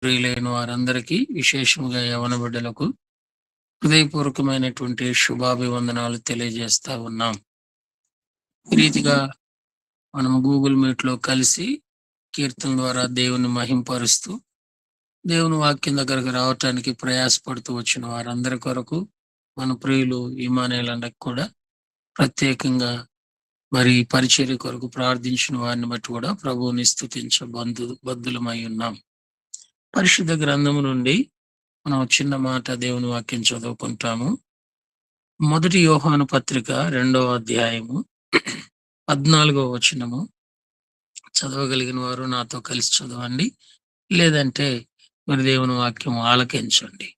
ప్రియులైన వారందరికీ, విశేషముగా యవన బిడ్డలకు హృదయపూర్వకమైనటువంటి శుభాభివందనాలు తెలియజేస్తా ఉన్నాం. ఈ రీతిగా మనం గూగుల్ మీట్ లో కలిసి కీర్తన ద్వారా దేవుని మహింపరుస్తూ దేవుని వాక్యం దగ్గరకు రావటానికి ప్రయాసపడుతూ వచ్చిన వారందరి కొరకు మన ప్రియులు ఇమానేయులకు కూడా ప్రత్యేకంగా మరి పరిచర్య కొరకు ప్రార్థించిన వారిని బట్టి కూడా ప్రభువుని స్తుతించ బద్దులమై ఉన్నాం. పరిశుద్ధ గ్రంథము నుండి మనం చిన్న మాట దేవుని వాక్యం చదువుకుంటాము. 1 యోహాను పత్రిక 2వ అధ్యాయము 14వ వచనము. చదవగలిగిన వారు నాతో కలిసి చదవండి, లేదంటే మరి దేవుని వాక్యం ఆలకించండి.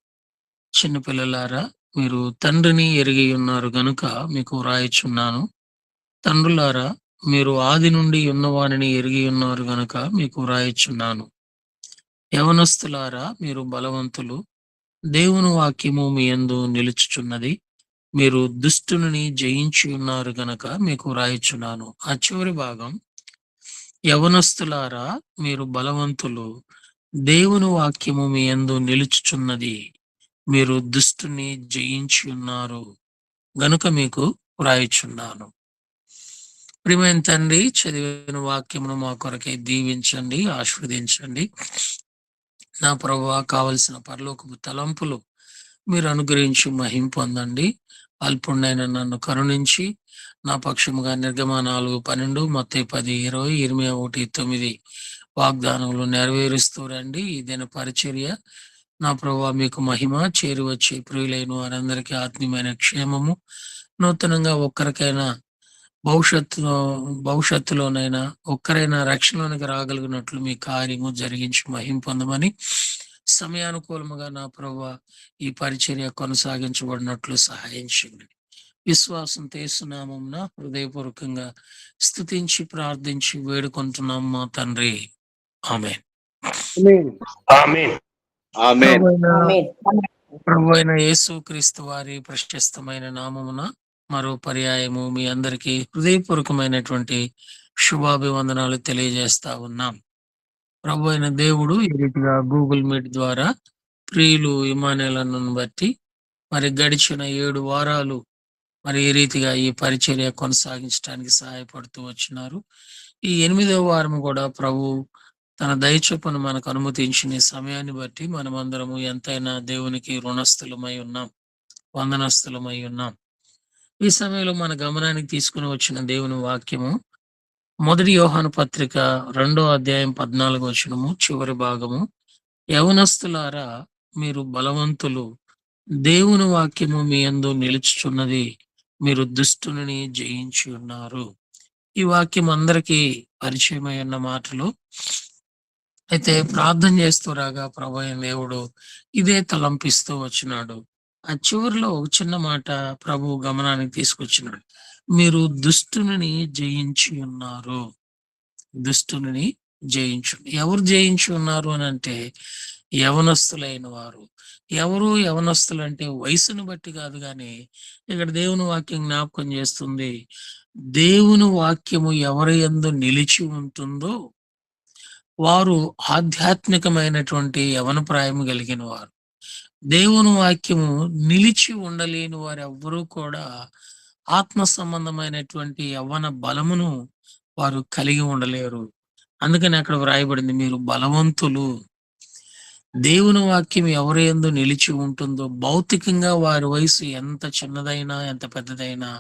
చిన్నపిల్లలారా, మీరు తండ్రిని ఎరిగి ఉన్నారు గనుక మీకు వ్రాయుచున్నాను. తండ్రులారా, మీరు ఆది నుండి ఉన్నవానిని ఎరిగి ఉన్నారు గనుక మీకు వ్రాయుచున్నాను. యవనస్తులారా, మీరు బలవంతులు, దేవుని వాక్యము మీ యందు నిలుచుచున్నది, మీరు దుష్టుని జయించి ఉన్నారు గనక మీకు వ్రాయుచున్నాను. ఆ చివరి భాగం, యవనస్తులారా మీరు బలవంతులు, దేవుని వాక్యము మీ యందు నిలుచుచున్నది, మీరు దుష్టుని జయించి ఉన్నారు గనుక మీకు వ్రాయుచున్నాను. ప్రియమైన తండ్రి, చదివిన వాక్యమును మా కొరకై దీవించండి, ఆశీర్వదించండి. నా ప్రభువా, కావలసిన పరలోకపు తలంపులు మీరు అనుగ్రహించి మహిం పొందండి. అల్పుణ్ణైన నన్ను కరుణించి నా పక్షముగా నిర్గమ 4:12, మత్తయి 10:20, ఇర్మియా 1:9 వాగ్దానములు నెరవేరుస్తూ రండి. ఈ దిన పరిచర్య నా ప్రభువా మీకు మహిమ, చేరి వచ్చే ప్రియులైన వారందరికీ ఆత్మీయమైన క్షేమము, నూతనంగా ఒక్కరికైనా భవిష్యత్తులోనైనా ఒక్కరైనా రక్షణలోనికి రాగలిగినట్లు మీ కార్యము జరిగించి మహిం పొందమని, సమయానుకూలముగా నా ప్రభువా ఈ పరిచర్య కొనసాగించబడినట్లు సహాయం చేయండి. విశ్వాసంతో యేసునామమున హృదయపూర్వకంగా స్తుతించి ప్రార్థించి వేడుకుంటున్నాం మా తండ్రి. ఆమేన్. ప్రభువైన యేసుక్రీస్తు వారి ప్రశస్తమైన నామమున మరో పర్యాయము మీ అందరికీ హృదయపూర్వకమైనటువంటి శుభాభివందనాలు తెలియజేస్తా ఉన్నాం. ప్రభు అయిన దేవుడు ఈ రీతిగా గూగుల్ మీట్ ద్వారా ప్రియులు ఇమానేలను బట్టి మరి గడిచిన 7 వారాలు మరి ఈ రీతిగా ఈ పరిచర్య కొనసాగించడానికి సహాయపడుతూ వచ్చినారు. ఈ 8వ వారం కూడా ప్రభు తన దయచొప్పున మనకు అనుమతించిన సమయాన్ని బట్టి మనమందరము ఎంతైనా దేవునికి రుణస్థులమై ఉన్నాం, వందనస్థులమై ఉన్నాం. ఈ సమయంలో మన గమనానికి తీసుకుని వచ్చిన దేవుని వాక్యము 1 యోహాను పత్రిక 2వ అధ్యాయం 14వ వచనము చివరి భాగము. యవనస్తులారా, మీరు బలవంతులు, దేవుని వాక్యము మీ యందు నిలుచుచున్నది, మీరు దుష్టుని జయించి ఉన్నారు. ఈ వాక్యం అందరికీ పరిచయమై ఉన్న మాటలు. అయితే ప్రార్థన చేస్తూ రాగా ప్రభు అయిన దేవుడు ఇదే తలంపిస్తూ వచ్చినాడు. ఆ చివరిలో ఒక చిన్న మాట ప్రభు గమనానికి తీసుకొచ్చినాడు. మీరు దుష్టుని జయించి ఉన్నారు. దుష్టుని జయించు. ఎవరు జయించి ఉన్నారు అని అంటే యవనస్తులైన వారు. ఎవరు యవనస్తులు అంటే వయసును బట్టి కాదు, కానీ ఇక్కడ దేవుని వాక్యం జ్ఞాపకం చేస్తుంది. దేవుని వాక్యము ఎవరి యందు నిలిచి ఉంటుందో వారు ఆధ్యాత్మికమైనటువంటి యవన ప్రాయము కలిగిన వారు. దేవుని వాక్యము నిలిచి ఉండలేని వారు ఎవ్వరూ కూడా ఆత్మ సంబంధమైనటువంటి యవ్వన బలమును వారు కలిగి ఉండలేరు. అందుకని అక్కడ వ్రాయబడింది, మీరు బలవంతులు. దేవుని వాక్యం ఎవరి యందు నిలిచి ఉంటుందో, భౌతికంగా వారి వయసు ఎంత చిన్నదైనా ఎంత పెద్దదైనా,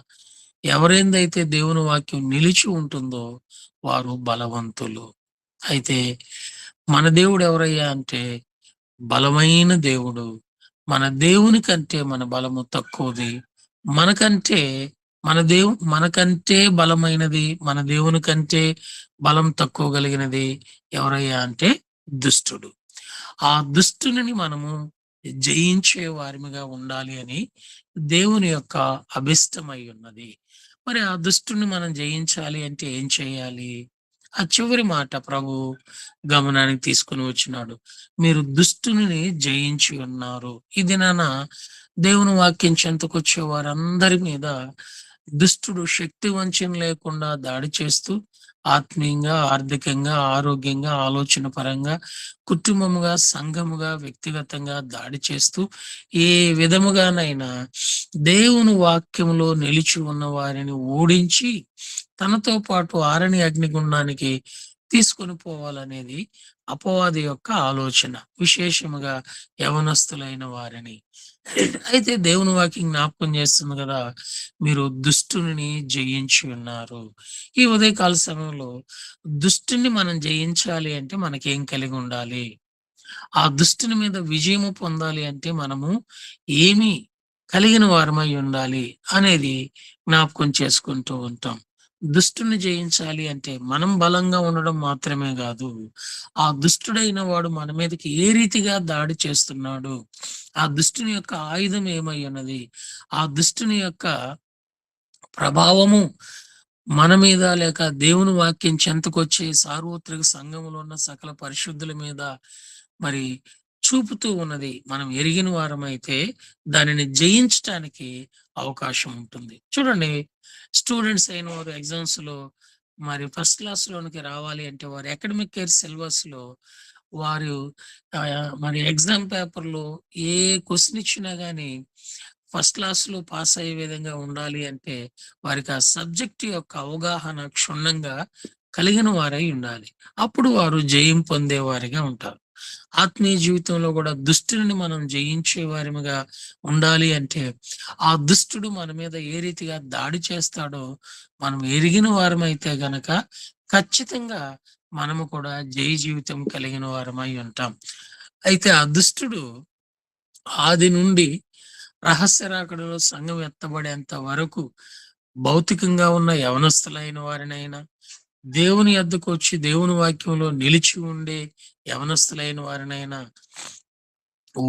ఎవరైందైతే దేవుని వాక్యం నిలిచి ఉంటుందో వారు బలవంతులు. అయితే మన దేవుడు ఎవరయ్యా అంటే బలమైన దేవుడు. మన దేవుని కంటే మన బలము తక్కువది. మనకంటే బలమైనది, మన దేవుని కంటే బలం తక్కువ కలిగినది ఎవరయ్యా అంటే దుష్టుడు. ఆ దుష్టుని మనము జయించే వారిగా ఉండాలి అని దేవుని యొక్క అభిష్టమై ఉన్నది. మరి ఆ దుష్టుని మనం జయించాలి అంటే ఏం చేయాలి? ఆ చివరి మాట ప్రభు గమనానికి తీసుకుని వచ్చినాడు. మీరు దుష్టుని జయించి ఉన్నారు. ఇది దేవుని వాక్యం చెంతకొచ్చే వారందరి మీద దుష్టుడు శక్తి వంచన లేకుండా దాడి చేస్తూ ఆత్మీయంగా, ఆర్థికంగా, ఆరోగ్యంగా, ఆలోచన పరంగా, కుటుంబముగా, సంఘముగా, వ్యక్తిగతంగా దాడి చేస్తూ ఏ విధముగానైనా దేవుని వాక్యములో నిలిచి ఉన్న వారిని ఓడించి తనతో పాటు ఆరని అగ్నిగుండానికి తీసుకొని పోవాలనేది అపవాది యొక్క ఆలోచన. విశేషముగా యవనస్తులైన వారిని. అయితే దేవుని వాక్యం జ్ఞాపకం చేస్తుంది కదా! మీరు దుష్టుని జయించి ఉన్నారు. ఈ ఉదయకాల సమయంలో దుష్టుని మనం జయించాలి అంటే మనకేం కలిగి ఉండాలి? ఆ దుష్టుని మీద విజయము పొందాలి అంటే మనము ఏమి కలిగిన వారమై ఉండాలి అనేది జ్ఞాపకం చేసుకుంటూ ఉంటాం. దుష్టుని జయించాలి అంటే మనం బలంగా ఉండడం మాత్రమే గాదు. ఆ దుష్టుడైన వాడు మన మీదకి ఏ రీతిగా దాడి చేస్తున్నాడు? ఆ దుష్టుని యొక్క ఆయుధం ఏమై ఉన్నది? ఆ దుష్టుని యొక్క ప్రభావము మన మీద లేక దేవుని వాక్యం చెంతకొచ్చే సార్వత్రిక సంఘములో ఉన్న సకల పరిశుద్ధుల మీద మరి చూపుతూ ఉన్నది. మనం ఎరిగిన వారమైతే దానిని జయించటానికి అవకాశం ఉంటుంది. చూడండి, స్టూడెంట్స్ అయిన వారు ఎగ్జామ్స్‌లో మరి ఫస్ట్ క్లాస్‌లోనికి రావాలి అంటే వారి అకాడమిక్ ఇయర్ సిలబస్‌లో వారు మరి ఎగ్జామ్ పేపర్‌లో ఏ క్వెషన్ ఇచ్చినా గాని ఫస్ట్ క్లాస్‌లో పాస్ అయ్యే విధంగా ఉండాలి అంటే వారికి ఆ సబ్జెక్ట్ యొక్క అవగాహన క్షుణ్ణంగా కలిగిన వారై ఉండాలి. అప్పుడు వారు జయం పొందేవారిగా ఉంటారు. ఆత్మీయ జీవితంలో కూడా దుష్టుని మనం జయించే వారిగా ఉండాలి అంటే ఆ దుష్టుడు మన మీద ఏ రీతిగా దాడి చేస్తాడో మనం ఎరిగిన వారమైతే గనక ఖచ్చితంగా మనము కూడా జయ జీవితం కలిగిన వారమై ఉంటాం. అయితే ఆ దుష్టుడు ఆది నుండి రహస్య రాకడలో సంఘం ఎత్తబడేంత వరకు భౌతికంగా ఉన్న యవనస్తులైన వారినైనా, దేవుని యొద్దకొచ్చి దేవుని వాక్యంలో నిలిచి ఉండే యవనస్తులైన వారినైనా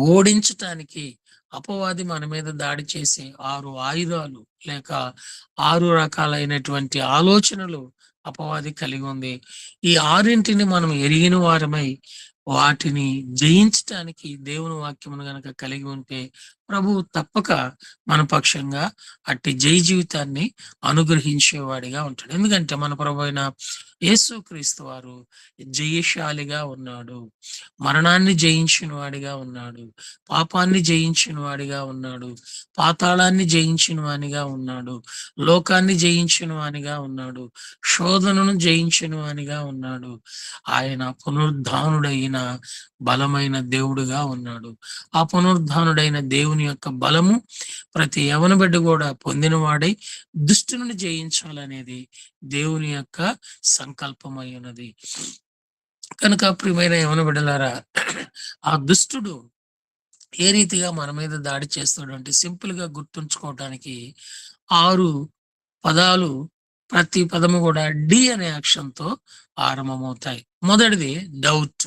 ఓడించటానికి అపవాది మన మీద దాడి చేసే 6 ఆయుధాలు లేక 6 రకాలైనటువంటి ఆలోచనలు అపవాది కలిగి ఉంది. ఈ ఆరింటిని మనం ఎరిగిన వారమై వాటిని జయించటానికి దేవుని వాక్యమును గనక కలిగి ఉంటే ప్రభువు తప్పక మన పక్షంగా అట్టి జయ జీవితాన్ని అనుగ్రహించేవాడిగా ఉంటాడు. ఎందుకంటే మన ప్రభువైన యేసుక్రీస్తు వారు జయశాలిగా ఉన్నాడు. మరణాన్ని జయించిన వాడిగా ఉన్నాడు. పాపాన్ని జయించిన వాడిగా ఉన్నాడు. పాతాళాన్ని జయించిన వానిగా ఉన్నాడు. లోకాన్ని జయించిన వానిగా ఉన్నాడు. శోధనను జయించిన వానిగా ఉన్నాడు. ఆయన పునరుద్ధానుడైన బలమైన దేవుడుగా ఉన్నాడు. ఆ పునరుద్ధానుడైన దేవుని యొక్క బలము ప్రతి యవన బిడ్డ కూడా పొందినవాడై దుష్టుని జయించాలనేది దేవుని యొక్క సంకల్పమై ఉన్నది. కనుక ప్రియమైన యవన బిడ్డలారా, ఆ దుష్టుడు ఏ రీతిగా మన మీద దాడి చేస్తాడు అంటే సింపుల్ గా గుర్తుంచుకోవటానికి 6 పదాలు, ప్రతి పదము కూడా డి అనే అక్షరంతో ఆరంభమవుతాయి. మొదటిది డౌట్.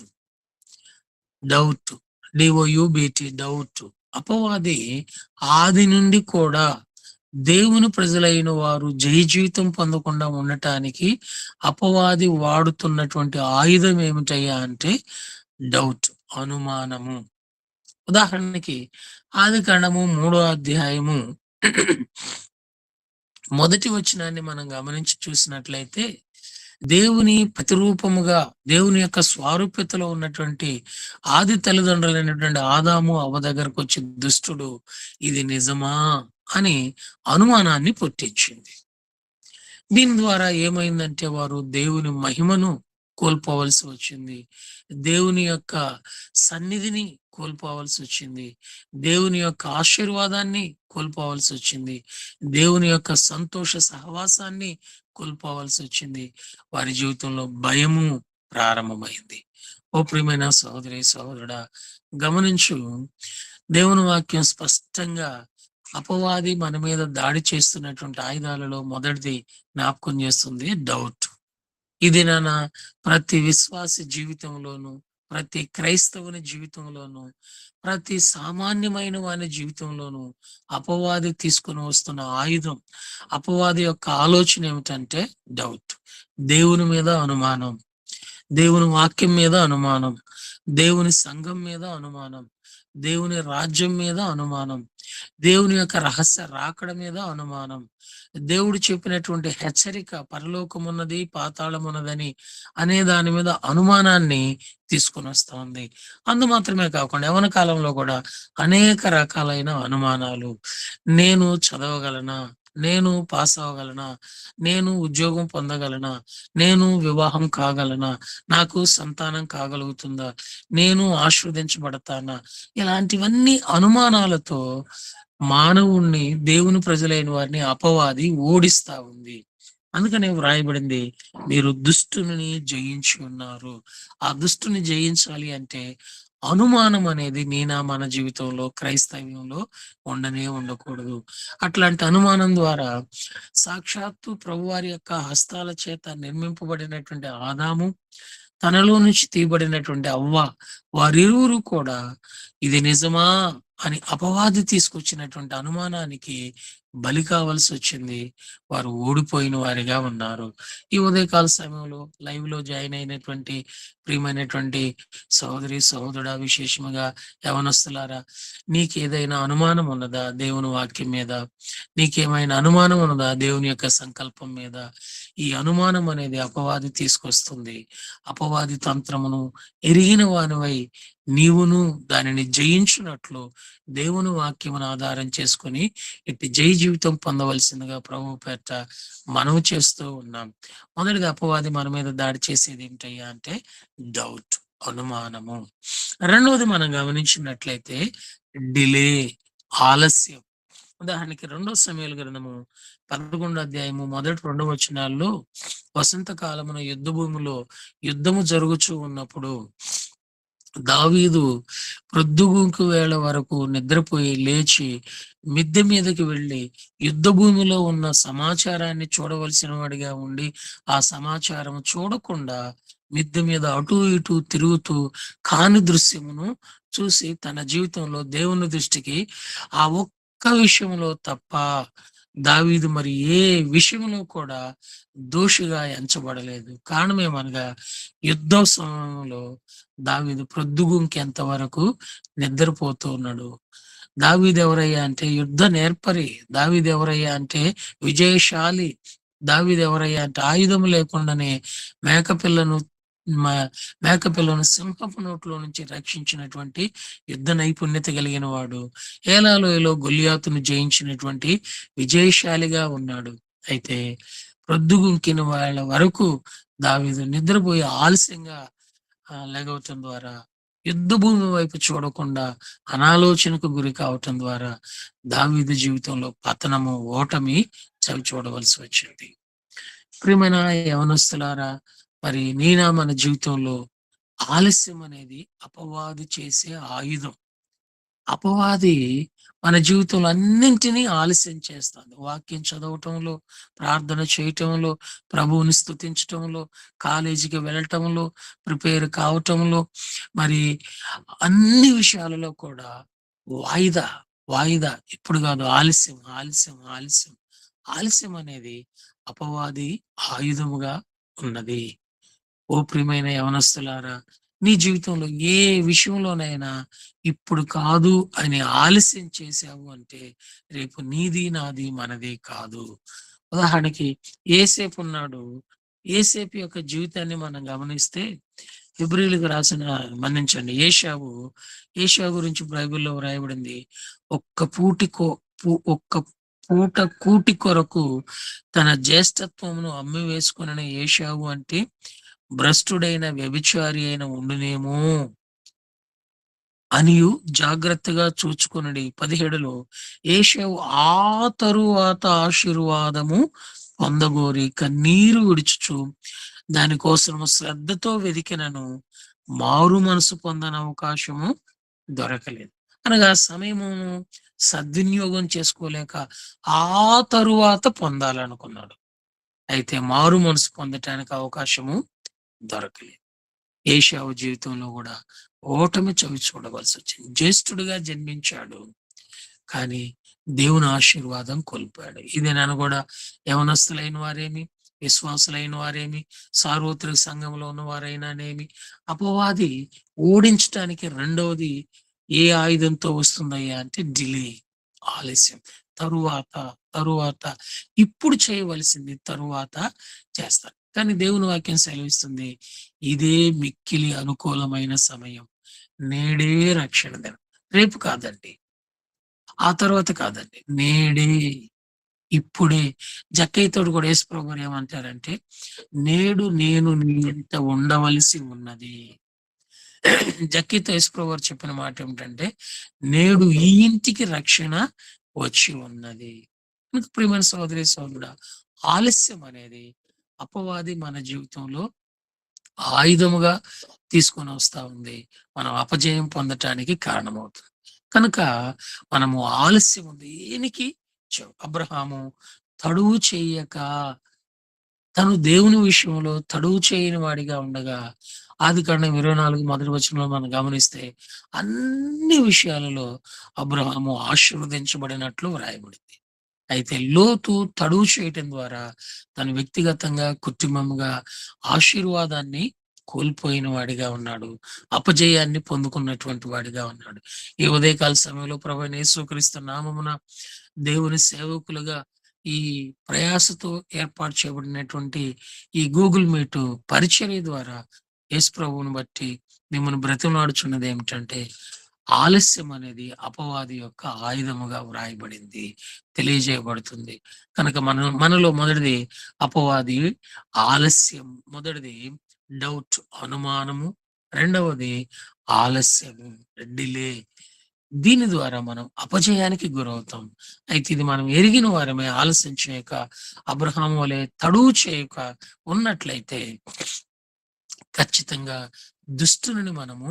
డౌట్. డిఓయుబిటి డౌట్. అపవాది ఆది నుండి కూడా దేవుని ప్రజలైన వారు జయ జీవితం పొందకుండా ఉండటానికి అపవాది వాడుతున్నటువంటి ఆయుధం ఏమిటయ్యా అంటే డౌట్, అనుమానము. ఉదాహరణకి ఆదికాండము 3వ అధ్యాయము మొదటి వచనాన్ని మనం గమనించి చూసినట్లయితే దేవుని ప్రతిరూపముగా దేవుని యొక్క స్వారూప్యతలో ఉన్నటువంటి ఆది తల్లిదండ్రులైనటువంటి ఆదాము అవ్వ దగ్గరకు వచ్చి దుష్టుడు ఇది నిజమా అని అనుమానాన్ని పుట్టించింది. దీని ద్వారా ఏమైందంటే వారు దేవుని మహిమను కోల్పోవలసి వచ్చింది. దేవుని యొక్క సన్నిధిని కోల్పోవలసి వచ్చింది. దేవుని యొక్క ఆశీర్వాదాన్ని కోల్పోవలసి వచ్చింది. దేవుని యొక్క సంతోష సహవాసాన్ని కోల్పోవలసి వచ్చింది. వారి జీవితంలో భయము ప్రారంభమైంది. ఓ ప్రియమైన సహోదరి సహోదరుడా, గమనించు, దేవుని వాక్యం స్పష్టంగా అపవాది మన మీద దాడి చేస్తున్నటువంటి ఆయుధాలలో మొదటిది జ్ఞాపకం చేస్తుంది డౌట్. ఇది ప్రతి విశ్వాసి జీవితంలోను, ప్రతి క్రైస్తవుని జీవితంలోను, ప్రతి సామాన్యమైన వాని జీవితంలోను అపవాది తీసుకొని వస్తున్న ఆయుధం. అపవాది యొక్క ఆలోచన ఏమిటంటే డౌట్. దేవుని మీద అనుమానం, దేవుని వాక్యం మీద అనుమానం, దేవుని సంఘం మీద అనుమానం, దేవుని రాజ్యం మీద అనుమానం, దేవుని యొక్క రహస్య రాకడ మీద అనుమానం, దేవుడు చెప్పినటువంటి హెచ్చరిక పరలోకమున్నది, పాతాళమున్నదని అనే దాని మీద అనుమానాన్ని తీసుకొని వస్తా ఉంది. అందు మాత్రమే కాకుండా యవ్వన కాలంలో కూడా అనేక రకాలైన అనుమానాలు. నేను చదవగలనా? నేను పాస్ అవ్వగలనా? నేను ఉద్యోగం పొందగలనా? నేను వివాహం కాగలనా? నాకు సంతానం కాగలుగుతుందా? నేను ఆశీర్వదించబడతానా? ఇలాంటివన్నీ అనుమానాలతో మానవుణ్ణి, దేవుని ప్రజలైన వారిని అపవాది ఓడిస్తా ఉంది. అందుకనే వ్రాయబడింది, మీరు దుష్టుని జయించి ఉన్నారు. ఆ దుష్టుని జయించాలి అంటే అనుమానం అనేది మన జీవితంలో, క్రైస్తవ్యంలో ఉండకూడదు. అట్లాంటి అనుమానం ద్వారా సాక్షాత్తు ప్రభువారి యొక్క హస్తాల చేత నిర్మింపబడినటువంటి ఆదాము, తనలో నుంచి తీయబడినటువంటి అవ్వ, వారిరువురు కూడా ఇది నిజమా అని అపవాది తీసుకొచ్చినటువంటి అనుమానానికి బలి కావాల్సొచ్చింది. వారు ఓడిపోయిన వారిగా ఉన్నారు. ఈ ఉదయకాల సమయంలో లైవ్‌లో జాయిన్ అయినటువంటి ప్రియమైనటువంటి సహోదరి, సహోదరుడా, విశేషముగా యవ్వనస్తులారా, నీకేదైనా అనుమానం ఉన్నదా దేవుని వాక్యం మీద? నీకేమైనా అనుమానం ఉన్నదా దేవుని యొక్క సంకల్పం మీద? ఈ అనుమానం అనేది అపవాది తీసుకొస్తుంది. అపవాది తంత్రమును ఎరిగిన వానివై నీవును దానిని జయించునట్లు దేవుని వాక్యమును ఆధారం చేసుకొని ఇట్టి జయ జీవితం పొందవలసిందిగా ప్రభువు పేరట మనవి చేస్తూ ఉన్నాం. మొదటిగా అపవాది మన మీద దాడి చేసేది ఏంటయ్యా అంటే డౌట్, అనుమానము. రెండవది మనం గమనించినట్లయితే డిలే, ఆలస్యం. ఉదాహరణకి 2 సమూయేలు గ్రంథము 11 అధ్యాయము మొదటి 2 వచనాల్లో, వసంత కాలమున యుద్ధ భూమిలో యుద్ధము జరుగుచూ ఉన్నప్పుడు దావీదు ప్రొద్దుగూకు వేళ వరకు నిద్రపోయి లేచి మిద్దె మీదకి వెళ్ళి యుద్ధ భూమిలో ఉన్న సమాచారాన్ని చూడవలసిన వాడిగా ఉండి, ఆ సమాచారం చూడకుండా మిద్దె మీద అటూ ఇటూ తిరుగుతూ కాని దృశ్యమును చూసి తన జీవితంలో దేవుని దృష్టికి ఆ ఒక్క విషయంలో తప్ప దావీదు మరి ఏ విషయంలో కూడా దోషిగా ఎంచబడలేదు. కారణమేమనగా యుద్ధ సమయంలో దావీదు ప్రొద్దుగుంకేంత వరకు నిద్రపోతూ ఉన్నాడు. దావీదు ఎవరయ్యా అంటే యుద్ధ నేర్పరి. దావీదు ఎవరయ్యా అంటే విజయశాలి. దావీదు ఎవరయ్యా అంటే ఆయుధం లేకుండానే మేకపిల్లను మ మేకపిల్లను సింహపు నోట్లో నుంచి రక్షించినటువంటి యుద్ధ నైపుణ్యత కలిగిన వాడు. ఏలాలోయలో గొల్లియాతును జయించినటువంటి విజయశాలిగా ఉన్నాడు. అయితే ప్రొద్దుగుంకిన వాళ్ళ వరకు దావీదు నిద్రపోయి ఆలస్యంగా లెగవటం ద్వారా, యుద్ధ భూమి వైపు చూడకుండా అనాలోచనకు గురి కావటం ద్వారా దావీదు జీవితంలో పతనము, ఓటమి చవి చూడవలసి వచ్చింది. ప్రియమైన యవనస్తులారా, మరి మన జీవితంలో ఆలస్యం అనేది అపవాది చేసే ఆయుధం. అపవాది మన జీవితంలో అన్నింటినీ ఆలస్యం చేస్తాడు. వాక్యం చదవటంలో, ప్రార్థన చేయటంలో, ప్రభువుని స్తుతించటంలో, కాలేజీకి వెళ్ళటంలో, ప్రిపేర్ కావటంలో, మరి అన్ని విషయాలలో కూడా వాయిదా, వాయిదా, ఇప్పుడు కాదు, ఆలస్యం, ఆలస్యం, ఆలస్యం. ఆలస్యం అనేది అపవాది ఆయుధముగా ఉన్నది. ఓ ప్రియమైన యవనస్తులారా, నీ జీవితంలో ఏ విషయంలోనైనా ఇప్పుడు కాదు అని ఆలస్యం చేశావు అంటే రేపు నీది, నాది, మనది కాదు. ఉదాహరణకి ఏసేపు ఉన్నాడు. ఏసేపు యొక్క జీవితాన్ని మనం గమనిస్తే హెబ్రీయులకు రాసిన మన్నించండి, ఏషావు గురించి బైబిల్‌లో వ్రాయబడింది. ఒక్క పూటికో ఒక్క పూట కూటి కొరకు తన జ్యేష్ఠత్వమును అమ్మివేసుకొనిన ఏశావు అంటే భ్రష్టుడైన వ్యభిచారి అయిన ఉండునేమో అనియు జాగ్రత్తగా చూచుకొనుడి. 17లో ఏశావు ఆ తరువాత ఆశీర్వాదము పొందగోరి కన్నీరు విడుచుచు దానికోసము శ్రద్ధతో వెదికినను మారు మనసు పొందని అవకాశము దొరకలేదు. అనగా సమయమును సద్వినియోగం చేసుకోలేక ఆ తరువాత పొందాలనుకున్నాడు. అయితే మారు మనసు పొందటానికి అవకాశము దొరకలేదు. ఏశావు జీవితంలో కూడా ఓటమి చవి చూడవలసి వచ్చింది. జ్యేష్ఠుడిగా జన్మించాడు, కానీ దేవుని ఆశీర్వాదం కోల్పోయాడు. ఇది నేను కూడా యవనస్తులైన వారేమి, విశ్వాసులైన వారేమి, సార్వత్రిక సంఘంలో ఉన్న వారైనానేమి, అపవాది ఓడించటానికి రెండవది ఏ ఆయుధంతో వస్తుందయ్యా అంటే డిలే, ఆలస్యం. తరువాత, తరువాత, ఇప్పుడు చేయవలసింది తరువాత చేస్తారు. కానీ దేవుని వాక్యం సెలవిస్తుంది, ఇదే మిక్కిలి అనుకూలమైన సమయం. నేడే రక్షణ దినం. రేపు కాదండి. ఆ తర్వాత కాదండి. నేడే, ఇప్పుడే. జక్కయ్యతోటి కూడా యేసుప్రభువారు ఏమంటారంటే, నేడు నేను నీ ఇంట ఉండవలసి ఉన్నది. జక్కయ్యతో యేసుప్రభువారు చెప్పిన మాట ఏమిటంటే, నేడు ఈ ఇంటికి రక్షణ వచ్చి ఉన్నది. కనుక ప్రియమైన సహోదరి, సహోదరుడా, ఆలస్యం అనేది అపవాది మన జీవితంలో ఆయుధముగా తీసుకొని వస్తా ఉంది. మనం అపజయం పొందటానికి కారణమవుతుంది. కనుక మనము ఆలస్యం దేనికి అబ్రహాము తడువు చేయక, తను దేవుని విషయంలో తడువు చేయని వాడిగా ఉండగా, ఆదికాండం 24 మొదటి వచనంలో మనం గమనిస్తే అన్ని విషయాలలో అబ్రహాము ఆశీర్వదించబడినట్లు వ్రాయబడింది. అయితే లోతు తడువు చేయటం ద్వారా తను వ్యక్తిగతంగా, కుటుంబంగా ఆశీర్వాదాన్ని కోల్పోయిన వాడిగా ఉన్నాడు. అపజయాన్ని పొందుకున్నటువంటి వాడిగా ఉన్నాడు. ఈ ఉదయకాల సమయంలో ప్రభువైన యేసుక్రీస్తు నామమున దేవుని సేవకులుగా ఈ ప్రయాసతో ఏర్పాటు చేయబడినటువంటి ఈ గూగుల్ మీట్ పరిచర్య ద్వారా యేసు ప్రభువుని బట్టి మిమ్మల్ని బ్రతిమలాడుచున్నది ఏమిటంటే, ఆలస్యం అనేది అపవాది యొక్క ఆయుధముగా వ్రాయబడింది, తెలియజేయబడుతుంది. కనుక మనలో మొదటిది అపవాది ఆలస్యం. మొదటిది డౌట్, అనుమానము. రెండవది ఆలస్యము, డిలే. దీని ద్వారా మనం అపజయానికి గురవుతాం. అయితే ఇది మనం ఎరిగిన వారమే, ఆలస్యం చేయక అబ్రహాము వలె తడువు చేయక ఉన్నట్లయితే ఖచ్చితంగా దుష్టుని మనము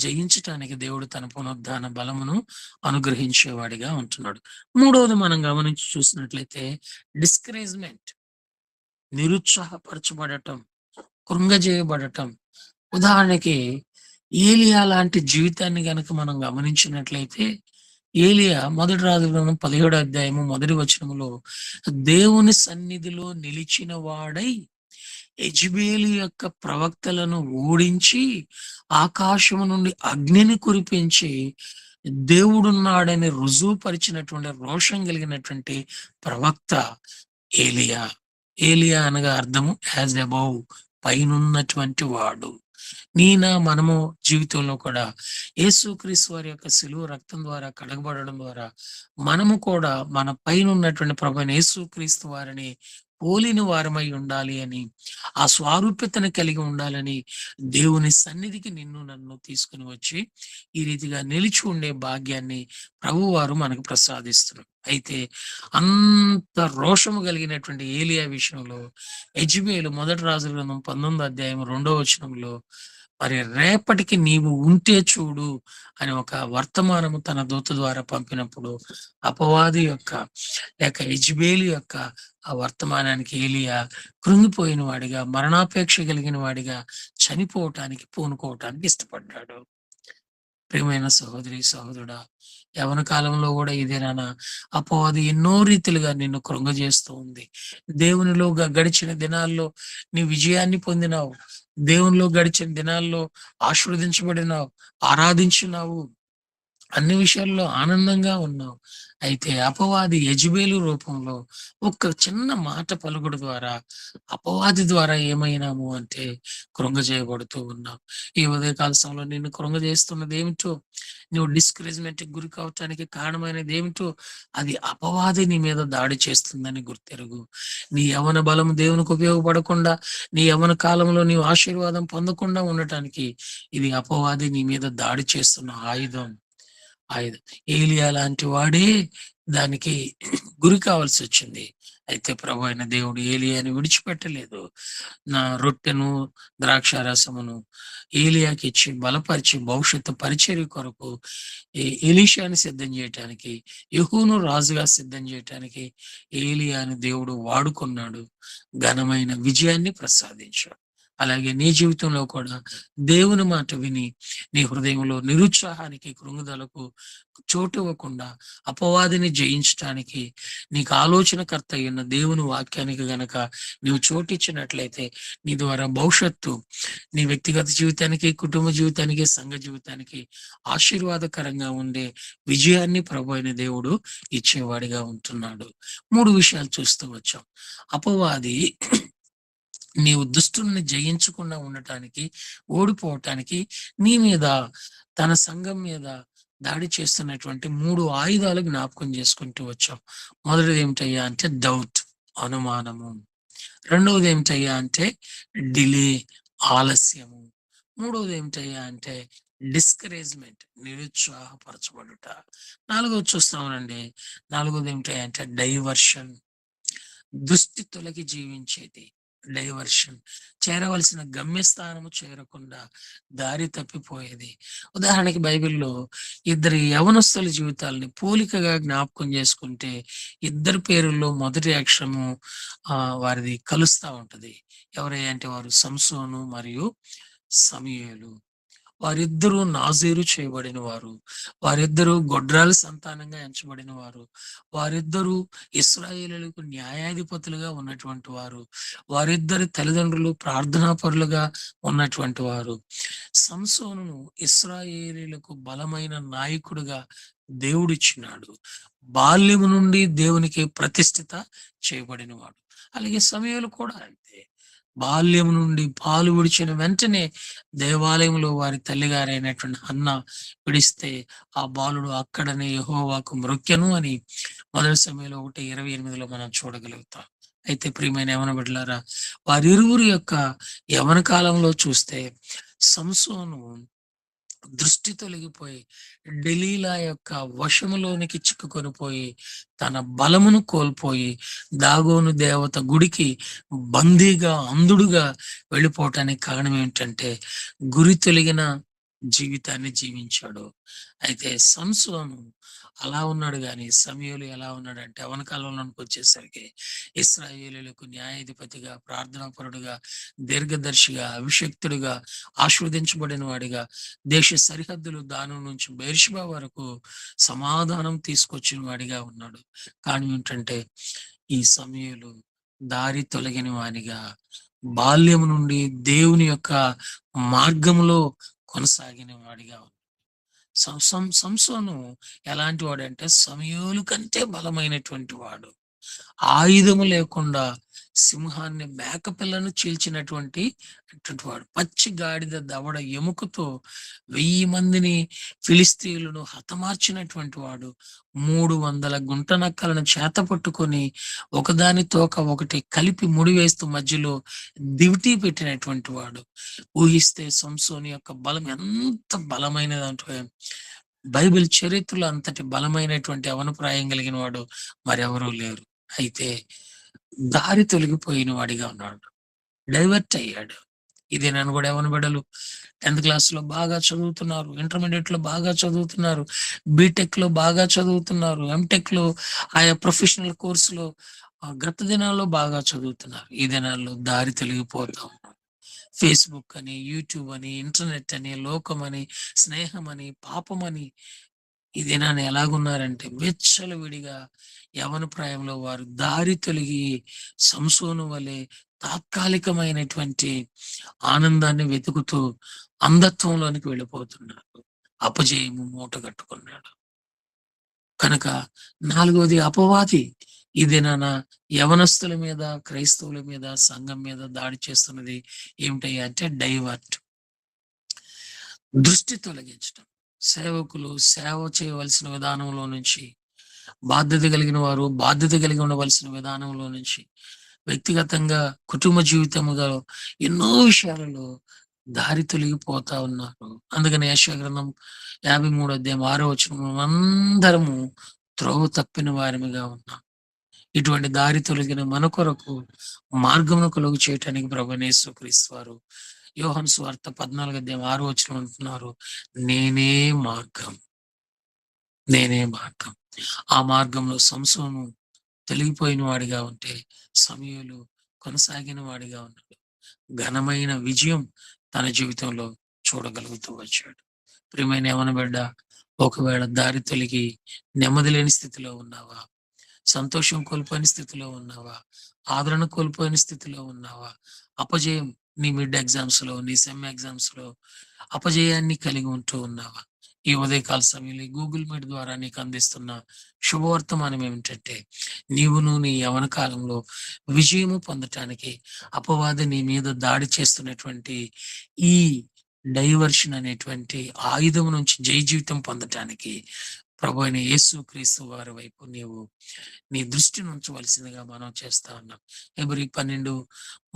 జయించటానికి దేవుడు తన పునరుద్ధాన బలమును అనుగ్రహించేవాడిగా ఉంటున్నాడు. మూడవది మనం గమనించి చూసినట్లయితే డిస్కరేజ్మెంట్, నిరుత్సాహపరచబడటం, కృంగజేయబడటం. ఉదాహరణకి ఏలియా లాంటి జీవితాన్ని గనక మనం గమనించినట్లయితే, ఏలియా మొదటి రాజుల గ్రంథం 17వ అధ్యాయము మొదటి వచనములో దేవుని సన్నిధిలో నిలిచిన వాడై యెజెబెలు యొక్క ప్రవక్తలను ఓడించి ఆకాశము నుండి అగ్నిని కురిపించి దేవుడున్నాడని రుజువుపరిచినటువంటి రోషం కలిగినటువంటి ప్రవక్త ఏలియా. ఏలియా అనగా అర్థము యాజ్ అబౌవ్, పైనున్నటువంటి వాడు. మనము జీవితంలో కూడా యేసుక్రీస్తు వారి యొక్క శిలువ రక్తం ద్వారా కడగబడడం ద్వారా మనము కూడా మన పైన ఉన్నటువంటి ప్రభువైన యేసుక్రీస్తు వారిని పోలిన వారమై ఉండాలి అని, ఆ స్వారూప్యతను కలిగి ఉండాలని దేవుని సన్నిధికి నిన్ను నన్ను తీసుకుని వచ్చి ఈ రీతిగా నిలిచి ఉండే భాగ్యాన్ని ప్రభువారు మనకు ప్రసాదిస్తున్నారు. అయితే అంత రోషము కలిగినటువంటి ఏలియా విషయంలో యెజెబెలు మొదటి రాజుల గ్రంథం 19వ అధ్యాయం 2వ వచనంలో, మరి రేపటికి నీవు ఉంటే చూడు అని ఒక వర్తమానము తన దూత ద్వారా పంపినప్పుడు అపవాది యొక్క లేక యెజెబెలు యొక్క ఆ వర్తమానానికి ఏలియా కృంగిపోయిన వాడిగా, మరణాపేక్ష కలిగిన వాడిగా చనిపోవటానికి పూనుకోవటానికి ఇష్టపడ్డాడు. ప్రియమైన సహోదరి, సహోదరుడా, యవ్వన కాలంలో కూడా ఇదే నాన్న, అపవాది ఎన్నో రీతిలుగా నిన్ను కృంగజేస్తూ ఉంది. దేవునిలో గడిచిన దినాల్లో నీ విజయాన్ని పొందినావు. దేవునిలో గడిచిన దినాల్లో ఆశీర్వదించబడినావు, ఆరాధించున్నావు, అన్ని విషయాల్లో ఆనందంగా ఉన్నావు. అయితే అపవాది యెజెబెలు రూపంలో ఒక్క చిన్న మాట పలుకుడు ద్వారా అపవాది ద్వారా ఏమైనాము అంటే కృంగజేయబడుతూ ఉన్నాం. ఈ ఉదయకాల సమయంలో నిన్ను కృంగజేస్తున్నది ఏమిటో, నువ్వు డిస్కరేజ్మెంట్ గురి కావటానికి కారణమైనది ఏమిటో, అది అపవాది నీ మీద దాడి చేస్తుందని గుర్తెరుగు. నీ యవ్వన బలం దేవునికి ఉపయోగపడకుండా, నీ యవ్వన కాలంలో నీవు ఆశీర్వాదం పొందకుండా ఉండటానికి ఇది అపవాది నీ మీద దాడి చేస్తున్న ఆయుధం. ఏలియా లాంటి వాడే దానికి గురి కావాల్సి వచ్చింది. అయితే ప్రభువైన దేవుడు ఏలియాని విడిచిపెట్టలేదు. నా రొట్టెను, ద్రాక్షారసమును ఏలియాకి ఇచ్చి బలపరిచి భవిష్యత్తు పరిచర్య కొరకు ఎలీషాని సిద్ధం చేయటానికి, యెహూను రాజుగా సిద్ధం చేయటానికి ఏలియాని దేవుడు వాడుకున్నాడు. ఘనమైన విజయాన్ని ప్రసాదించాడు. అలాగే నీ జీవితంలో కూడా దేవుని మాట విని నీ హృదయంలో నిరుత్సాహానికి, కృంగుదలకు చోటివ్వకుండా అపవాదిని జయించటానికి నీకు ఆలోచనకర్త అయిన దేవుని వాక్యానికి గనక నీవు చోటిచ్చినట్లయితే నీ ద్వారా భవిష్యత్తు నీ వ్యక్తిగత జీవితానికి, కుటుంబ జీవితానికి, సంఘ జీవితానికి ఆశీర్వాదకరంగా ఉండే విజయాన్ని ప్రభు అయిన దేవుడు ఇచ్చేవాడిగా ఉంటున్నాడు. 3 విషయాలు చూస్తూ వచ్చాం. అపవాది నీవు దుష్టుల్ని జయించకుండా ఉండటానికి, ఓడిపోవటానికి నీ మీద, తన సంఘం మీద దాడి చేస్తున్నటువంటి 3 ఆయుధాలు జ్ఞాపకం చేసుకుంటూ వచ్చాం. మొదటిది ఏమిటయ్యా అంటే డౌట్, అనుమానము. రెండవది ఏమిటయ్యా అంటే డిలే, ఆలస్యము. మూడవది ఏమిటయ్యా అంటే డిస్కరేజ్మెంట్, నిరుత్సాహపరచబడుట. నాలుగవది చూస్తామనండి. నాలుగవది ఏమిటయ్యా అంటే డైవర్షన్, దృష్టి తొలగి జీవించేది. డైవర్షన్, చేరవలసిన గమ్యస్థానము చేరకుండా దారి తప్పిపోయేది. ఉదాహరణకి బైబిల్‌లో ఇద్దరు యవనస్తుల జీవితాల్ని పోలికగా జ్ఞాపకం చేసుకుంటే, ఇద్దరి పేరుల్లో మొదటి అక్షరము వారిది కలుస్తా ఉంటది. ఎవరయ్యా అంటే వారు సంసోను మరియు సమూయేలు. వారిద్దరూ నాజీరు చేయబడిన వారు. వారిద్దరూ గొడ్రాలి సంతానంగా ఎంచబడిన వారు. వారిద్దరూ ఇశ్రాయేలీయులకు న్యాయాధిపతులుగా ఉన్నటువంటి వారు. వారిద్దరి తల్లిదండ్రులు ప్రార్థనాపరులుగా ఉన్నటువంటి వారు. సంసోనును ఇశ్రాయేలీయులకు బలమైన నాయకుడిగా దేవుడిచ్చినాడు. బాల్యము నుండి దేవునికి ప్రతిష్ఠిత చేయబడినవాడు. అలాగే సమూయేలు కూడా అంతే. బాల్యం నుండి పాలు విడిచిన వెంటనే దేవాలయంలో వారి తల్లిగారైనటువంటి హన్న విడిస్తే ఆ బాలుడు అక్కడనే యెహోవాకు మ్రొక్కెను అని మొదటి సమయంలో 1:28లో మనం చూడగలుగుతాం. అయితే ప్రియమైన యవన బిడ్డలారా, వారిరువురి యొక్క యవన కాలంలో చూస్తే సంసోను దృష్టి తొలగిపోయి డెలీలా యొక్క వశములోనికి చిక్కుకొనిపోయి తన బలమును కోల్పోయి దాగోను దేవత గుడికి బందీగా, అంధుడుగా వెళ్ళిపోవటానికి కారణం ఏంటంటే గురి తొలగిన జీవితాన్ని జీవించాడు. అయితే సంసోను అలా ఉన్నాడు గాని సమూయేలు ఎలా ఉన్నాడంటే యవ్వన కాలంలోనికి వచ్చేసరికి ఇశ్రాయేలీయులకు న్యాయాధిపతిగా, ప్రార్థనాపరుడుగా, దీర్ఘదర్శిగా, అభిషిక్తుడిగా, ఆశీర్వదించబడిన వాడిగా, దేశ సరిహద్దులు దాను నుంచి బెయేర్షెబా వరకు సమాధానం తీసుకొచ్చిన వాడిగా ఉన్నాడు. కానీ ఏంటంటే ఈ సమూయేలు దారి తొలగిన వానిగా, బాల్యం నుండి దేవుని యొక్క మార్గంలో కొనసాగిన వాడిగా ఉన్నాడు. సంసోను ఎలాంటి వాడంటే సమూయేలు కంటే బలమైనటువంటి వాడు. ఆయుధము లేకుండా సింహాన్ని, మేకపిల్లను చీల్చినటువంటి వాడు. పచ్చి గాడిద దవడ ఎముకతో 1000 మందిని ఫిలిస్తీయులను హతమార్చినటువంటి వాడు. 300 గుంట నక్కలను చేత పట్టుకొని ఒకదాని తోక ఒకటి కలిపి ముడివేస్తూ మధ్యలో దివిటీ పెట్టినటువంటి వాడు. ఊహిస్తే సంసోను యొక్క బలం ఎంత బలమైనదంటే బైబిల్ చరిత్రలో అంతటి బలమైనటువంటి అవనప్రాయం కలిగిన వాడు మరెవరూ లేరు. అయితే దారి తొలగిపోయిన వాడిగా ఉన్నాడు. డైవర్ట్ అయ్యాడు. ఇది నన్ను కూడా యవ్వన బిడ్డలు 10th క్లాస్‌లో బాగా చదువుతున్నారు. ఇంటర్మీడియేట్‌లో బాగా చదువుతున్నారు. బీటెక్‌లో బాగా చదువుతున్నారు. ఎంటెక్‌లో ఆయా ప్రొఫెషనల్ కోర్స్‌లో గత దినాల్లో బాగా చదువుతున్నారు. ఈ దినాల్లో దారి తొలగిపోతా ఉన్నారు. ఫేస్‌బుక్ అని, యూట్యూబ్ అని, ఇంటర్నెట్ అని, లోకమని, స్నేహమని, పాపమని ఈ దినాన ఎలాగున్నారంటే విచ్చలవిడిగా యవ్వన ప్రాయంలో వారు దారి తొలగి సంసోను వలె తాత్కాలికమైనటువంటి ఆనందాన్ని వెతుకుతూ అంధత్వంలోనికి వెళ్ళిపోతున్నారు. అపజయము మూటగట్టుకున్నాడు. కనుక నాలుగవది అపవాది ఈ దినాన యవనస్తుల మీద, క్రైస్తవుల మీద, సంఘం మీద దాడి చేస్తున్నది ఏమిటయ్యా అంటే డైవర్ట్, దృష్టి తొలగించటం. సేవకులు సేవ చేయవలసిన విధానంలో నుంచి, బాధ్యత కలిగిన వారు బాధ్యత కలిగి ఉండవలసిన విధానంలో నుంచి, వ్యక్తిగతంగా కుటుంబ జీవితముగా ఎన్నో విషయాలలో దారి తొలగిపోతా ఉన్నారు. అందుకని యెషయా గ్రంథం 53:6 అందరము త్రోవ తప్పిన వారిమిగా ఉన్నాం. ఇటువంటి దారి తొలగిన మన కొరకు మార్గమును కలుగు చేయటానికి ప్రభువైన యేసుక్రీస్తు వారు యోహాను సువార్త 14:6 అంటున్నారు, నేనే మార్గం, నేనే మార్గం. ఆ మార్గంలో సంసోను తొలగిపోయిన వాడిగా ఉంటే సమూయేలు కొనసాగిన వాడిగా ఉన్నాడు. ఘనమైన విజయం తన జీవితంలో చూడగలుగుతూ వచ్చాడు. ప్రియమైన యవన బిడ్డ, ఒకవేళ దారి తొలగి నెమ్మది లేని స్థితిలో ఉన్నావా? సంతోషం కోల్పోయిన స్థితిలో ఉన్నావా? ఆదరణ కోల్పోయిన స్థితిలో ఉన్నావా? అపజయం, నీ మిడ్ ఎగ్జామ్స్‌లో, నీ సెమ్ ఎగ్జామ్స్‌లో అపజయాన్ని కలిగి ఉంటూ ఉన్నావా? ఈ ఉదయకాల సమయంలో ఈ గూగుల్ మీట్ ద్వారా నీకు అందిస్తున్న శుభవర్తమానం ఏమిటంటే, నీవును నీ యవ్వన కాలంలో విజయము పొందటానికి అపవాది నీ మీద దాడి చేస్తున్నటువంటి ఈ డైవర్షన్ అనేటువంటి ఆయుధం నుంచి జయ జీవితం పొందటానికి ప్రభువైన యేసుక్రీస్తు వారి వైపు నీవు నీ దృష్టిని ఉంచవలసిందిగా మనం చేస్తా ఉన్నాం. హెబ్రీ 12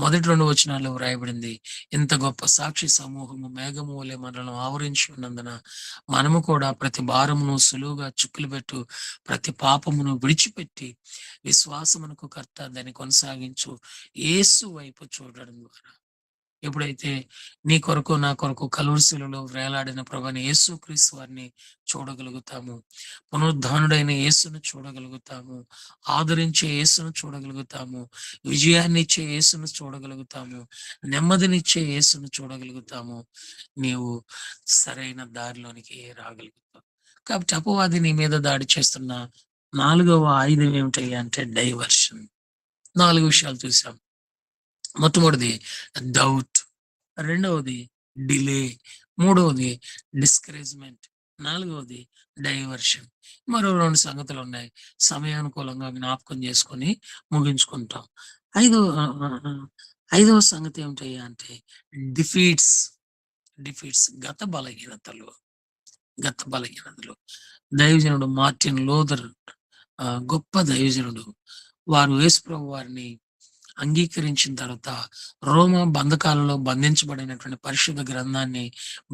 మొదటి 2 వచనాల్లో వ్రాయబడింది. ఇంత గొప్ప సాక్షి సమూహము మేఘము వలె మనలను ఆవరించి ఉన్నందున మనము కూడా ప్రతి భారమును సులువుగా చిక్కులుపెట్టు ప్రతి పాపమును విడిచిపెట్టి విశ్వాసమునకు కర్త దాన్ని కొనసాగించు యేసు వైపు చూడడం ద్వారా ఎప్పుడైతే నీ కొరకు, నా కొరకు కలువరి శిలువలో వేలాడిన ప్రభువైన యేసుక్రీస్తు వారిని చూడగలుగుతాము. పునరుద్ధానుడైన యేసును చూడగలుగుతాము. ఆదరించే యేసును చూడగలుగుతాము. విజయాన్నిచ్చే యేసును చూడగలుగుతాము. నెమ్మదినిచ్చే యేసును చూడగలుగుతాము. నీవు సరైన దారిలోనికి రాగలుగుతావు. కాబట్టి అపవాది నీ మీద దాడి చేస్తున్న 4వ ఆయుధం ఏమిటయ్యా అంటే డైవర్షన్. 4 విషయాలు చూసాం. మొట్టమొదటిది డౌట్, రెండవది డిలే, మూడవది డిస్కరేజ్‌మెంట్, నాలుగవది డైవర్షన్. మరో 2 సంగతులున్నాయి. సమయానుకూలంగా జ్ఞాపకం చేసుకొని ముగించుకుంటాం. ఐదో ఆహ్, ఆహ్, ఆహ్, ఐదవ సంగతి ఏమిటయ్యా అంటే డిఫీట్స్, గత బలహీనతలు, గత బలహీనతలు. దైవజనుడు మార్టిన్ లూథర్, గొప్ప దైవజనుడు. వారు యేసుప్రభు వారిని అంగీకరించిన తర్వాత రోమా బంధకాలలో బంధించబడినటువంటి పరిశుద్ధ గ్రంథాన్ని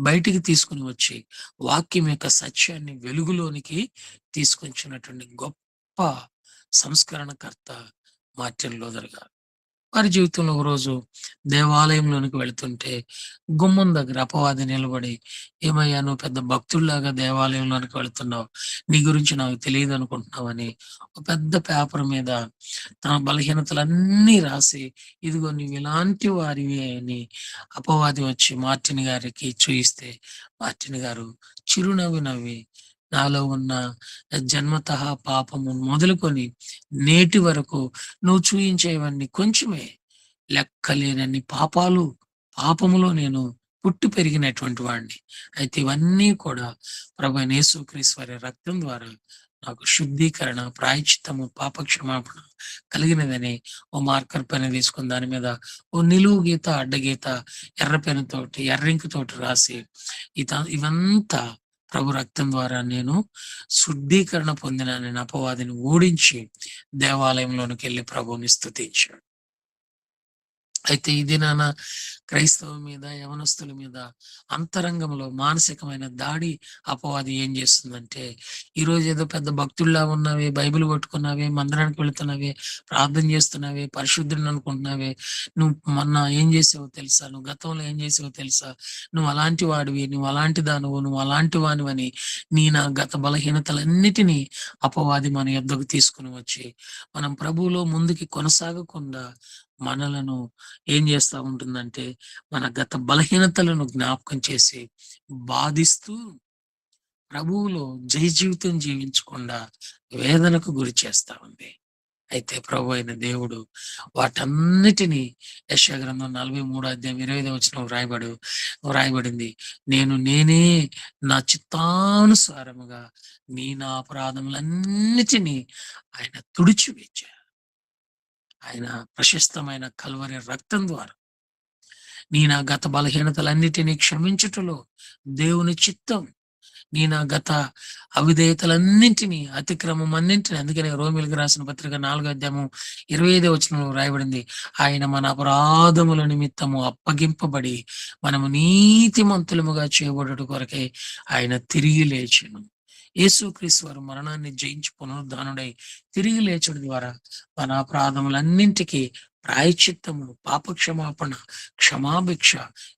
బయటికి తీసుకొని వచ్చి వాక్యం యొక్క సత్యాన్ని వెలుగులోనికి తీసుకొచ్చినటువంటి గొప్ప సంస్కరణకర్త మార్టిన్ లూథర్ గారు. వారి జీవితంలో ఒకరోజు దేవాలయంలోనికి వెళుతుంటే గుమ్మం దగ్గర అపవాది నిలబడి, "ఏమయ్యా, నువ్వు పెద్ద భక్తుడిలాగా దేవాలయంలోనికి వెళుతున్నావు. నీ గురించి నాకు తెలియదు అనుకుంటున్నావని" ఒక పెద్ద పేపర్ మీద తన బలహీనతలన్నీ రాసి, "ఇదిగో నువ్వు ఇలాంటి వారివి" అని అపవాది వచ్చి మార్టిన్ గారికి చూయిస్తే, మార్టిన్ గారు చిరునవ్వు నవ్వి, "నాలో ఉన్న జన్మతః పాపము మొదలుకొని నేటి వరకు నువ్వు చూయించేవన్నీ కొంచెమే. లెక్కలేనన్ని పాపములో నేను పుట్టి పెరిగినటువంటి వాడిని. అయితే ఇవన్నీ కూడా ప్రభువైన యేసుక్రీస్తు వారి రక్తం ద్వారా నాకు శుద్ధీకరణ, ప్రాయశ్చిత్తము, పాపక్షమాపణ కలిగినదని" ఓ మార్కర్ పెన్ తీసుకొని దాని మీద ఓ నిలువు గీత, అడ్డగీత ఎర్ర పెన్నుతోటి, ఎర్రింకుతోటి రాసి, ఇవంతా ప్రభు రక్తం ద్వారా నేను శుద్ధీకరణ పొందినానని అపవాదిని ఓడించి దేవాలయంలోనికెళ్ళి ప్రభువుని స్తుతించాడు. అయితే ఈ దినాన క్రైస్తవ మీద, యవనస్తుల మీద అంతరంగంలో మానసికమైన దాడి అపవాది ఏం చేస్తుందంటే, ఈరోజు ఏదో పెద్ద భక్తుడిలా ఉన్నావే, బైబిల్ పట్టుకున్నావే, మందిరానికి వెళ్తున్నావే, ప్రార్థన చేస్తున్నావే, పరిశుద్ధుడిని అనుకుంటున్నావే, నువ్వు మొన్న ఏం చేసావో తెలుసా? నువ్వు గతంలో ఏం చేసావో తెలుసా? నువ్వు అలాంటి వాడివి, నువ్వు అలాంటి దానవు, నువ్వు అలాంటి వానివని నా గత బలహీనతలన్నిటినీ అపవాది మన యొద్దకు తీసుకొని వచ్చి, మనం ప్రభువులో ముందుకి కొనసాగకుండా మనలను ఏం చేస్తా ఉంటుందంటే, మన గత బలహీనతలను జ్ఞాపకం చేసి బాధిస్తూ ప్రభువులో జయ జీవితం జీవించకుండా వేదనకు గురి చేస్తా ఉంది. అయితే ప్రభు అయిన దేవుడు వాటన్నిటిని యెషయా గ్రంథం 43 అధ్యాయం 25 వచనం వ్రాయబడింది. నేనే నా చిత్తానుసారముగా నా అపరాధములన్నిటినీ ఆయన తుడిచివేశారు. ఆయన ప్రశస్తమైన కల్వరి రక్తం ద్వారా నా గత బలహీనతలన్నిటినీ క్షమించుటలో దేవుని చిత్తం. నా గత అవిధేయతలన్నింటినీ, అతిక్రమం అన్నింటినీ, అందుకనే రోమీయులకు రాసిన పత్రిక 4వ అధ్యాయము 25వ వచనంలో రాయబడింది. ఆయన మన అపరాధముల నిమిత్తము అప్పగింపబడి మనము నీతిమంతులముగా చేయబడుట కొరకే ఆయన తిరిగి లేచెను. యేసుక్రీస్తు వారు మరణాన్ని జయించి పునరుద్ధానుడై తిరిగి లేచడం ద్వారా మన అపరాధములన్నింటికి ప్రాయశ్చిత్తము, పాపక్షమాపణ, క్షమాభిక్ష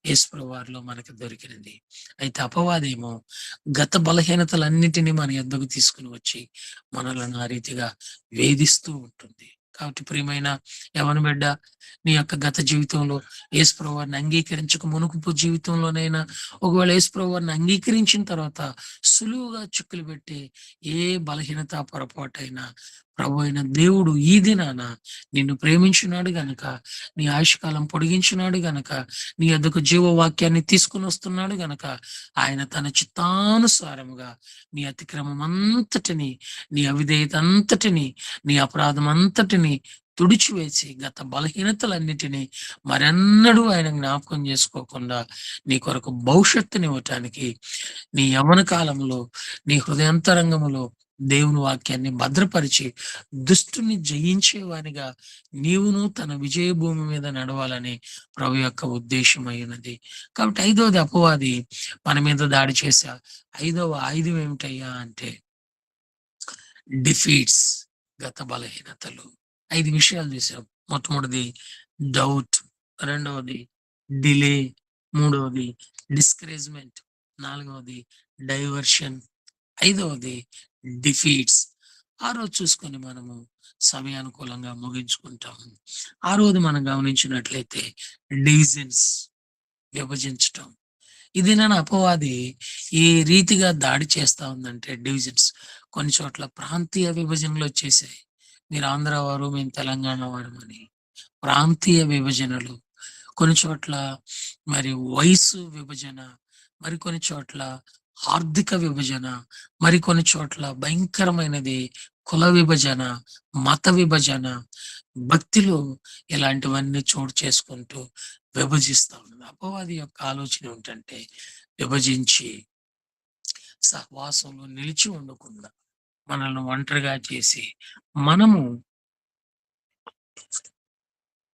యేసుప్రభువు వారిలో మనకు దొరికినది. అయితే అపవాదేమో గత బలహీనతలన్నిటినీ మన యొద్దకు తీసుకుని వచ్చి మనలను ఆ రీతిగా వేధిస్తూ ఉంటుంది. కాబట్టి ప్రియమైన యవన బిడ్డ, నీ యొక్క గత జీవితంలో యేసుప్రభు వారిని అంగీకరించక మునుపు జీవితంలోనైనా, ఒకవేళ యేసుప్రభు వారిని అంగీకరించిన తర్వాత సులువుగా చిక్కులు పెట్టే ఏ బలహీనత, పొరపాటైనా ప్రభు అయిన దేవుడు ఈ దినాన నిన్ను ప్రేమించున్నాడు గనక, నీ ఆయుష్కాలం పొడిగించున్నాడు గనక, నీ యొద్దకు జీవవాక్యాన్ని తీసుకొని వస్తున్నాడు గనక, ఆయన తన చిత్తానుసారముగా నీ అతిక్రమం అంతటిని, నీ అవిధేయత అంతటిని, నీ అపరాధం అంతటిని తుడిచివేసి గత బలహీనతలన్నిటినీ మరెన్నడూ ఆయన జ్ఞాపకం చేసుకోకుండా నీ కొరకు భవిష్యత్తునివ్వటానికి, నీ యవ్వన కాలంలో నీ హృదయాంతరంగములో దేవుని వాక్యాన్ని భద్రపరిచి దుష్టుని జయించేవానిగా నీవును తన విజయ భూమి మీద నడవాలని ప్రభు యొక్క ఉద్దేశమై ఉన్నది. కాబట్టి ఐదవది, అపవాది మన మీద దాడి చేసే ఐదవ ఆయుధం ఏమిటయ్యా అంటే డిఫీట్స్, గత బలహీనతలు. 5 విషయాలు చూసాం. మొట్టమొదటిది డౌట్, రెండవది డిలే, మూడవది డిస్కరేజ్మెంట్, నాలుగవది డైవర్షన్, ఐదవది డిఫీట్స్. ఆరోజు చూసుకొని మనము సమయానుకూలంగా ముగించుకుంటాము. ఆరోజు మనం గమనించినట్లయితే డివిజన్స్, విభజించటం. ఇది నేను అపవాది ఏ రీతిగా దాడి చేస్తా ఉందంటే డివిజన్స్. కొన్ని చోట్ల ప్రాంతీయ విభజనలు వచ్చేసాయి. మీరు ఆంధ్ర వారు, మేము తెలంగాణ వారమని ప్రాంతీయ విభజనలు. కొన్ని చోట్ల మరి వయసు విభజన, మరికొన్ని చోట్ల ఆర్థిక విభజన, మరికొన్ని చోట్ల భయంకరమైనది కుల విభజన, మత విభజన, భక్తిలో ఇలాంటివన్నీ చోటు చేసుకుంటూ విభజిస్తా ఉన్నది. అపవాది యొక్క ఆలోచన ఏంటంటే విభజించి సహవాసంలో నిలిచి ఉండకుండా మనల్ని ఒంటరిగా చేసి మనము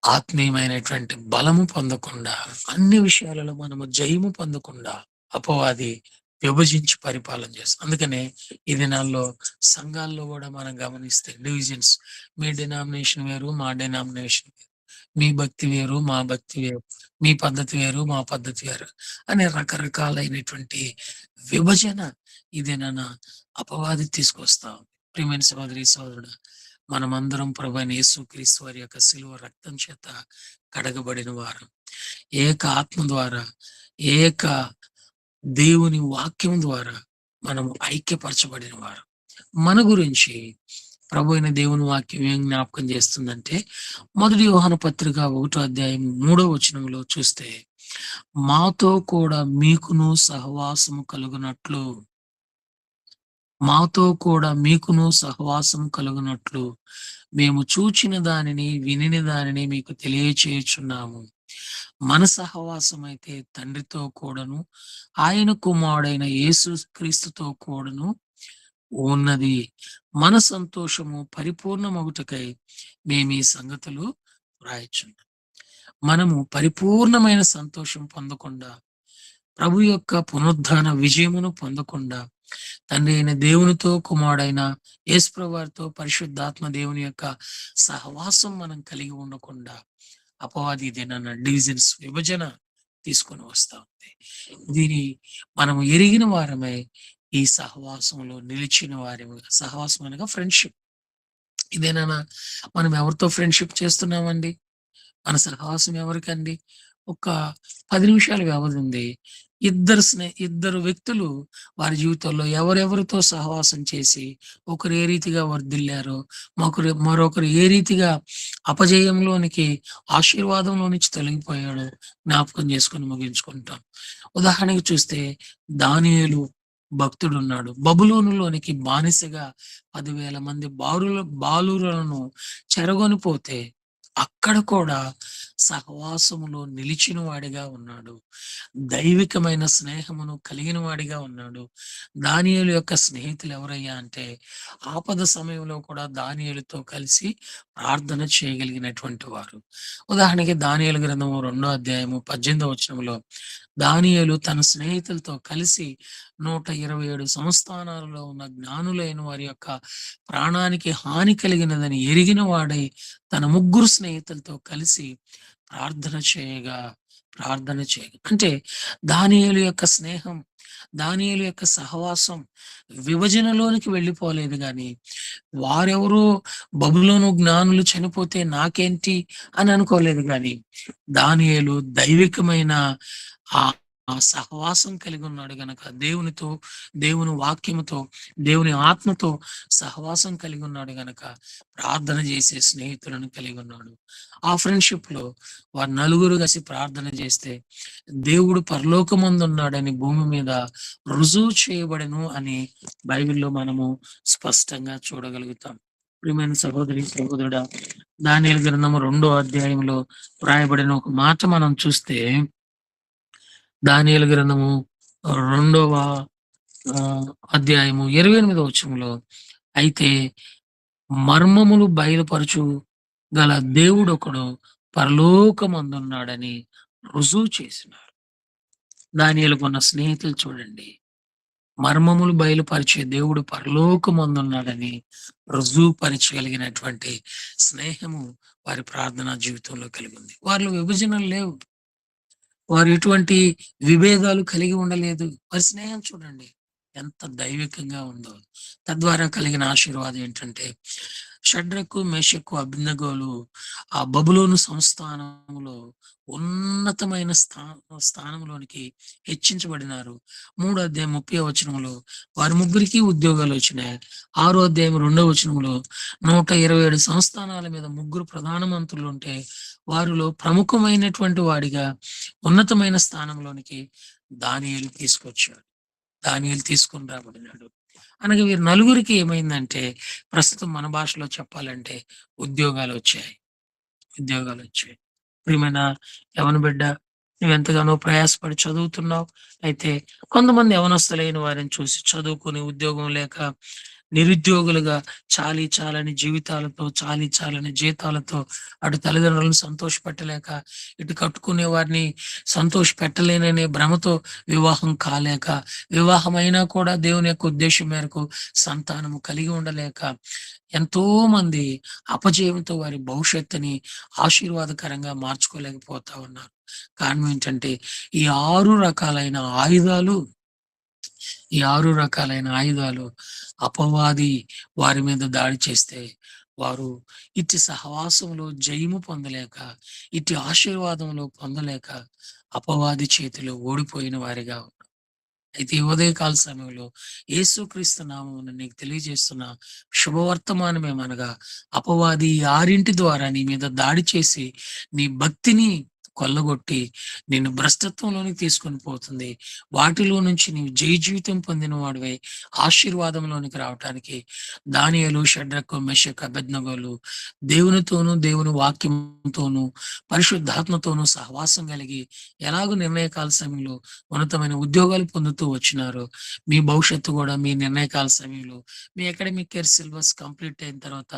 ఆత్మీయమైనటువంటి బలము పొందకుండా, అన్ని విషయాలలో మనము జయము పొందకుండా అపవాది విభజించి పరిపాలన చేస్తాం. అందుకనే ఈ దినాల్లో సంఘాల్లో కూడా మనం గమనిస్తే డివిజన్స్, మీ డినామినేషన్ వేరు, మా డినామినేషన్ వేరు, మీ భక్తి వేరు, మా భక్తి వేరు, మీ పద్ధతి వేరు, మా పద్ధతి వేరు అనే రకరకాలైనటువంటి విభజన ఇదేనా అపవాది తీసుకొస్తాం. ప్రియమైన సహోదరి సహోదరుడు, మనమందరం ప్రభువైన యేసుక్రీస్తు వారి యొక్క శిలువ రక్తం చేత కడగబడిన వారు, ఏక ఆత్మ ద్వారా, ఏక దేవుని వాక్యం ద్వారా మనము ఐక్యపరచబడిన వారు. మన గురించి ప్రభు అయిన దేవుని వాక్యం ఏం జ్ఞాపకం చేస్తుందంటే, మొదటి యోహాను పత్రిక 1వ అధ్యాయం 3వ వచనంలో చూస్తే, మాతో కూడా మీకును సహవాసము కలుగునట్లు, మాతో కూడా మీకును సహవాసం కలుగునట్లు మేము చూచిన దానిని, వినిన దానిని మీకు తెలియచేయుచున్నాము. మన సహవాసం అయితే తండ్రితో కూడాను, ఆయన కుమారుడైన యేసు క్రీస్తుతో కూడాను ఉన్నది. మన సంతోషము పరిపూర్ణమగుటకై మేము ఈ సంగతులు వ్రాయచున్నాం. మనము పరిపూర్ణమైన సంతోషం పొందకుండా, ప్రభు యొక్క పునరుద్ధాన విజయమును పొందకుండా, తండ్రి అయిన దేవునితో, కుమారుడైన యేసుప్రభు వారితో, పరిశుద్ధాత్మ దేవుని యొక్క సహవాసం మనం కలిగి ఉండకుండా అపవాది ఇదేనన్న డివిజన్స్, విభజన తీసుకొని వస్తా ఉంది. దీని మనము ఎరిగిన వారమై ఈ సహవాసంలో నిలిచిన వారిగా, సహవాసం అనగా ఫ్రెండ్షిప్. ఇదేనా మనం ఎవరితో ఫ్రెండ్షిప్ చేస్తున్నామండి? మన సహవాసం ఎవరికండి? ఒక 10 నిమిషాల వ్యవధి ఉంది. ఇద్దరు వ్యక్తులు వారి జీవితంలో ఎవరెవరితో సహవాసం చేసి ఒకరు ఏ రీతిగా వర్ధిల్లారో, మరొకరు ఏ రీతిగా అపజయంలోనికి, ఆశీర్వాదంలో నుంచి తొలగిపోయాడో జ్ఞాపకం చేసుకొని ముగించుకుంటాం. ఉదాహరణకి చూస్తే దానియేలు భక్తుడున్నాడు. బబులోనులోనికి బానిసగా 10,000 మంది బాలురలను చెరగొనిపోతే అక్కడ కూడా సహవాసములో నిలిచిన వాడిగా ఉన్నాడు. దైవికమైన స్నేహమును కలిగిన వాడిగా ఉన్నాడు. దానియేలు యొక్క స్నేహితులు ఎవరయ్యా అంటే, ఆపద సమయంలో కూడా దానియేలుతో కలిసి ప్రార్థన చేయగలిగినటువంటి వారు. ఉదాహరణకి దానియేలు గ్రంథము 2వ అధ్యాయము 18వ వచనంలో దానియేలు తన స్నేహితులతో కలిసి 127 సంస్థానాలలో ఉన్న జ్ఞానులైన వారి యొక్క ప్రాణానికి హాని కలిగినదని ఎరిగిన వాడై తన 3 స్నేహితులతో కలిసి ప్రార్థన చేయగా, ప్రార్థన చేయగా అంటే దానియేలు యొక్క స్నేహం, దానియేలు యొక్క సహవాసం విభజనలోనికి వెళ్ళిపోలేదు గానీ, వారెవరో బబులోను జ్ఞానులు చనిపోతే నాకేంటి అని అనుకోలేదు గానీ, దానియేలు దైవికమైన ఆ ఆ సహవాసం కలిగున్నాడు గనక దేవునితో, దేవుని వాక్యముతో, దేవుని ఆత్మతో సహవాసం కలిగున్నాడు గనక ప్రార్థన చేసే స్నేహితులను కలిగున్నాడు. ఆ ఫ్రెండ్‌షిప్‌లో వారు నలుగురు కలిసి ప్రార్థన చేస్తే దేవుడు పరలోకమందున్నాడని భూమి మీద రుజువు చేయబడెను అని బైబిల్‌లో మనము స్పష్టంగా చూడగలుగుతాం. ప్రియమైన సహోదరి, సహోదరుడా, దానియేలు గ్రంథము 2 అధ్యాయంలో వ్రాయబడిన ఒక మాట మనం చూస్తే, దానియేలు గ్రంథము రెండవ అధ్యాయము 28వ వచనంలో, అయితే మర్మములు బయలుపరచు గల దేవుడొకడు పరలోకమందున్నాడని రుజువు చేసినారు. దానియేలుకున్న స్నేహితులు చూడండి. మర్మములు బయలుపరిచే దేవుడు పరలోకమందున్నాడని రుజువు పరచగలిగినటువంటి స్నేహము వారి ప్రార్థనా జీవితంలో కలిగుంది. వారిలో విభజనలు లేవు. వారు ఎటువంటి విభేదాలు కలిగి ఉండలేదు. వారి స్నేహం చూడండి ఎంత దైవికంగా ఉందో. తద్వారా కలిగిన ఆశీర్వాదం ఏంటంటే, షడ్రకు, మేషక్కు, అబేద్నెగోలు ఆ బబులోను సంస్థానములో ఉన్నతమైన స్థానంలోనికి హెచ్చించబడినారు. 3 అధ్యాయం 30 వచనంలో వారి ముగ్గురికి ఉద్యోగాలు వచ్చినాయి. 6 అధ్యాయం 2 వచనంలో 127 సంస్థానాల మీద ముగ్గురు ప్రధాన మంత్రులుంటే వారిలో ప్రముఖమైనటువంటి వాడిగా ఉన్నతమైన స్థానంలోనికి దానియేలు తీసుకొచ్చాడు. దానియేలు తీసుకొని రాబడినాడు. అనగా వీరు నలుగురికి ఏమైందంటే, ప్రస్తుతం మన భాషలో చెప్పాలంటే ఉద్యోగాలొచ్చాయి. ఉద్యోగాలొచ్చాయి. ప్రియమైన యవన బిడ్డ, నువ్వెంతగానో ప్రయాసపడి చదువుతున్నావు. అయితే కొంతమంది యవనస్తులైన వారిని చూసి చదువుకొని ఉద్యోగం లేక నిరుద్యోగులుగా చాలీ చాలని జీవితాలతో, చాలీ చాలని జీతాలతో అటు తల్లిదండ్రులను సంతోషపెట్టలేక, ఇటు కట్టుకునే వారిని సంతోషపెట్టలేననే భ్రమతో వివాహం కాలేక, వివాహమైనా కూడా దేవుని యొక్క ఉద్దేశం మేరకు సంతానము కలిగి ఉండలేక, ఎంతో మంది అపజయంతో వారి భవిష్యత్తుని ఆశీర్వాదకరంగా మార్చుకోలేకపోతా ఉన్నారు. కారణం ఏంటంటే, ఈ 6 రకాలైన ఆయుధాలు ఈ 6 రకాలైన ఆయుధాలు అపవాది వారి మీద దాడి చేస్తే, వారు ఇట్టి సహవాసంలో జయము పొందలేక, ఇట్టి ఆశీర్వాదంలో పొందలేక అపవాది చేతిలో ఓడిపోయిన వారిగా ఉన్నారు. అయితే ఈ ఉదయకాల సమయంలో యేసుక్రీస్తు నామమున నీకు తెలియజేస్తున్న శుభవర్తమానమేమనగా, అపవాది ఈ 6 ద్వారా నీ మీద దాడి చేసి నీ భక్తిని కొల్లగొట్టి నిన్ను భ్రష్టత్వంలోనికి తీసుకొని పోతుంది. వాటిలో నుంచి నీవు జయ జీవితం పొందిన వాడివై ఆశీర్వాదంలోనికి రావటానికి దానియేలు, షడ్రకు, మెషక్, అబేద్నెగోలు దేవునితోనూ, దేవుని వాక్యంతోనూ, పరిశుద్ధాత్మతోనూ సహవాసం కలిగి ఎలాగో నిర్ణయకాల సమయంలో ఉన్నతమైన ఉద్యోగాలు పొందుతూ వచ్చినారో, మీ భవిష్యత్తు కూడా మీ నిర్ణయకాల సమయంలో మీ అకాడమిక్ ఇయర్ సిలబస్ కంప్లీట్ అయిన తర్వాత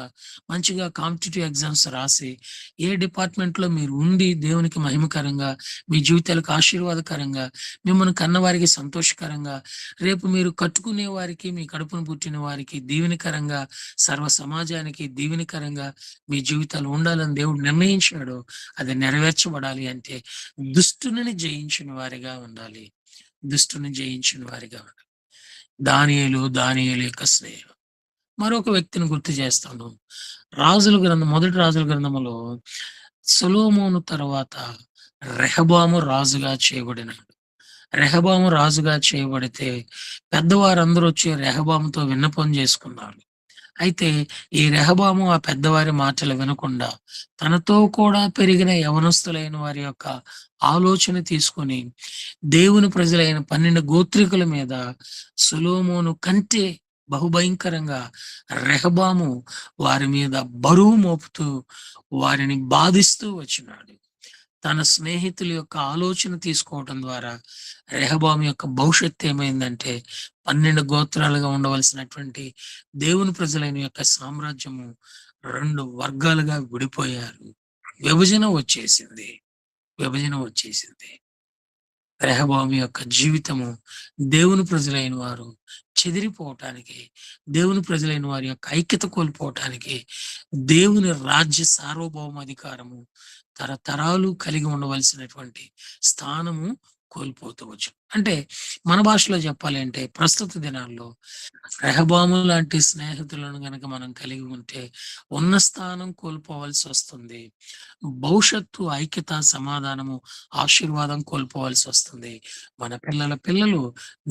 మంచిగా కాంపిటీటివ్ ఎగ్జామ్స్ రాసి ఏ డిపార్ట్మెంట్‌లో మీరు ఉండి దేవునికి మహిమకరంగా, మీ జీవితాలకు ఆశీర్వాదకరంగా, మిమ్మల్ని కన్నవారికి సంతోషకరంగా, రేపు మీరు కట్టుకునే వారికి, మీ కడుపున పుట్టిన వారికి దీవెనకరంగా, సర్వ సమాజానికి దీవెనకరంగా మీ జీవితాలు ఉండాలని దేవుడు నిర్ణయించాడో, అది నెరవేర్చబడాలి అంటే దుష్టుని జయించిన వారిగా ఉండాలి. దుష్టుని జయించిన వారిగా ఉండాలి. దానియేలు యొక్క స్నేహం. మరొక వ్యక్తిని గుర్తు చేస్తాను. మొదటి రాజుల గ్రంథములో సొలొమోను తరువాత రెహబాము రాజుగా చేయబడినాడు. రెహబాము రాజుగా చేయబడితే పెద్దవారందరూ వచ్చి రెహబాముతో విన్నపం చేసుకున్నారు. అయితే ఈ రెహబాము ఆ పెద్దవారి మాటలు వినకుండా తనతో కూడా పెరిగిన యవనస్తులైన వారి యొక్క ఆలోచన తీసుకొని దేవుని ప్రజలైన 12 గోత్రికుల మీద సొలొమోను కంటే బహుభయంకరంగా రెహబాము వారి మీద బరువు మోపుతూ వారిని బాధిస్తూ వచ్చినాడు. తన స్నేహితుల యొక్క ఆలోచన తీసుకోవటం ద్వారా రెహబాము యొక్క భవిష్యత్తు ఏమైందంటే 12 గోత్రాలుగా ఉండవలసినటువంటి దేవుని ప్రజలైన యొక్క సామ్రాజ్యము 2 వర్గాలుగా విడిపోయారు. విభజన వచ్చేసింది. విభజన వచ్చేసింది. రెహబాము యొక్క జీవితము దేవుని ప్రజలైన వారు చెదిరిపోవటానికి, దేవుని ప్రజలైన వారి యొక్క ఐక్యత కోల్పోవటానికి, దేవుని రాజ్య సార్వభౌమాధికారము తరతరాలు కలిగి ఉండవలసినటువంటి స్థానము కోల్పోతూ వచ్చు. అంటే మన భాషలో చెప్పాలి అంటే ప్రస్తుత దినాల్లో రెహబాము లాంటి స్నేహితులను గనక మనం కలిగి ఉంటే ఉన్న స్థానం కోల్పోవలసి వస్తుంది. భవిష్యత్తు ఐక్యత, సమాధానము, ఆశీర్వాదం కోల్పోవలసి వస్తుంది. మన పిల్లల పిల్లలు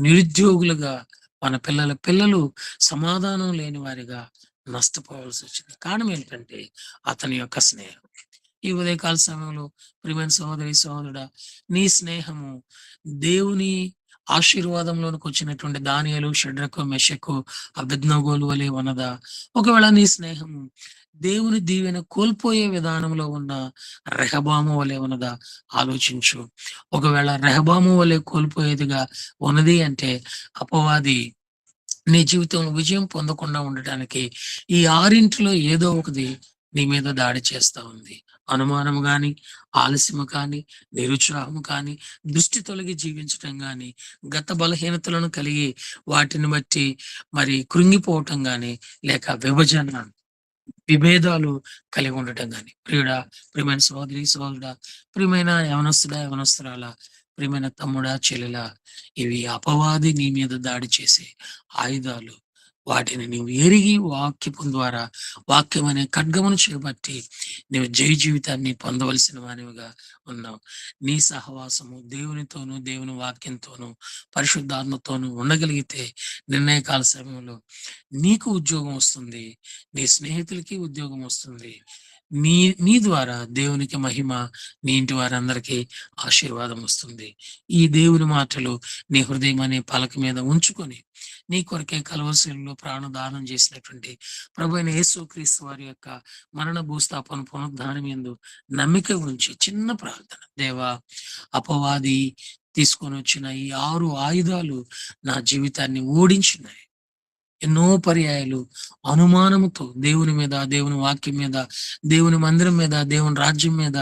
నిరుద్యోగులుగా, మన పిల్లల పిల్లలు సమాధానం లేని వారిగా నష్టపోవాల్సి వచ్చింది. కారణం ఏంటంటే అతని యొక్క స్నేహం. ఈ ఉదయకాల సమయంలో ప్రియమైన సహోదరి, సహోదరుడా, నీ స్నేహము దేవుని ఆశీర్వాదంలోనికి వచ్చినటువంటి దానియేలు, షడ్రకు, మెషకు, అబేద్నెగోలు వలె ఉన్నదా? ఒకవేళ నీ స్నేహము దేవుని దీవెన కోల్పోయే విధానంలో ఉన్న రెహబాము వలె ఉన్నదా? ఆలోచించు. ఒకవేళ రెహబాము వలె కోల్పోయేదిగా ఉన్నది అంటే అపవాది నీ జీవితంలో విజయం పొందకుండా ఉండటానికి ఈ ఆరింటిలో ఏదో ఒకటి నీ మీద దాడి చేస్తా ఉంది. అనుమానం గాని, ఆలస్యము కానీ, నిరుత్సాహము కానీ, దృష్టి తొలగి జీవించటం గాని, గత బలహీనతలను కలిగి వాటిని బట్టి మరి కృంగిపోవటం గాని, లేక విభజన, విభేదాలు కలిగి ఉండటం గాని. ప్రియుడా, ప్రియమైన సహోదరి, సహోదరుడా, ప్రియమైన యవనస్తుడా, యవనస్తురాలా, ప్రియమైన తమ్ముడా, చెల్లెలా, ఇవి అపవాది నీ మీద దాడి చేసే ఆయుధాలు. వాటిని నీవు ఎరిగి వాక్యపు ద్వారా, వాక్యం అనే ఖడ్గమును చేపట్టి నీవు జయ జీవితాన్ని పొందవలసిన వానివిగా ఉన్నావు. నీ సహవాసము దేవునితోనూ, దేవుని వాక్యంతోనూ, పరిశుద్ధాత్మతోనూ ఉండగలిగితే నిర్ణయకాల సమయంలో నీకు ఉద్యోగం వస్తుంది. నీ స్నేహితులకి ఉద్యోగం వస్తుంది. నీ నీ ద్వారా దేవునికి మహిమ, నీ ఇంటి వారందరికీ ఆశీర్వాదం వస్తుంది. ఈ దేవుని మాటలు నీ హృదయం అనే పలక మీద ఉంచుకొని నీ కొరకే కలవరశిలలో ప్రాణదానం చేసినటువంటి ప్రభువైన యేసుక్రీస్తు వారి యొక్క మరణ, భూస్థాపన, పునరుద్ధానం యందు నమ్మిక ఉంచి చిన్న ప్రార్థన. దేవా, అపవాది తీసుకొని వచ్చిన ఈ 6 ఆయుధాలు నా జీవితాన్ని ఓడించినాయి. ఎన్నో పర్యాయాలు అనుమానముతో దేవుని మీద, దేవుని వాక్యం మీద, దేవుని మందిరం మీద, దేవుని రాజ్యం మీద,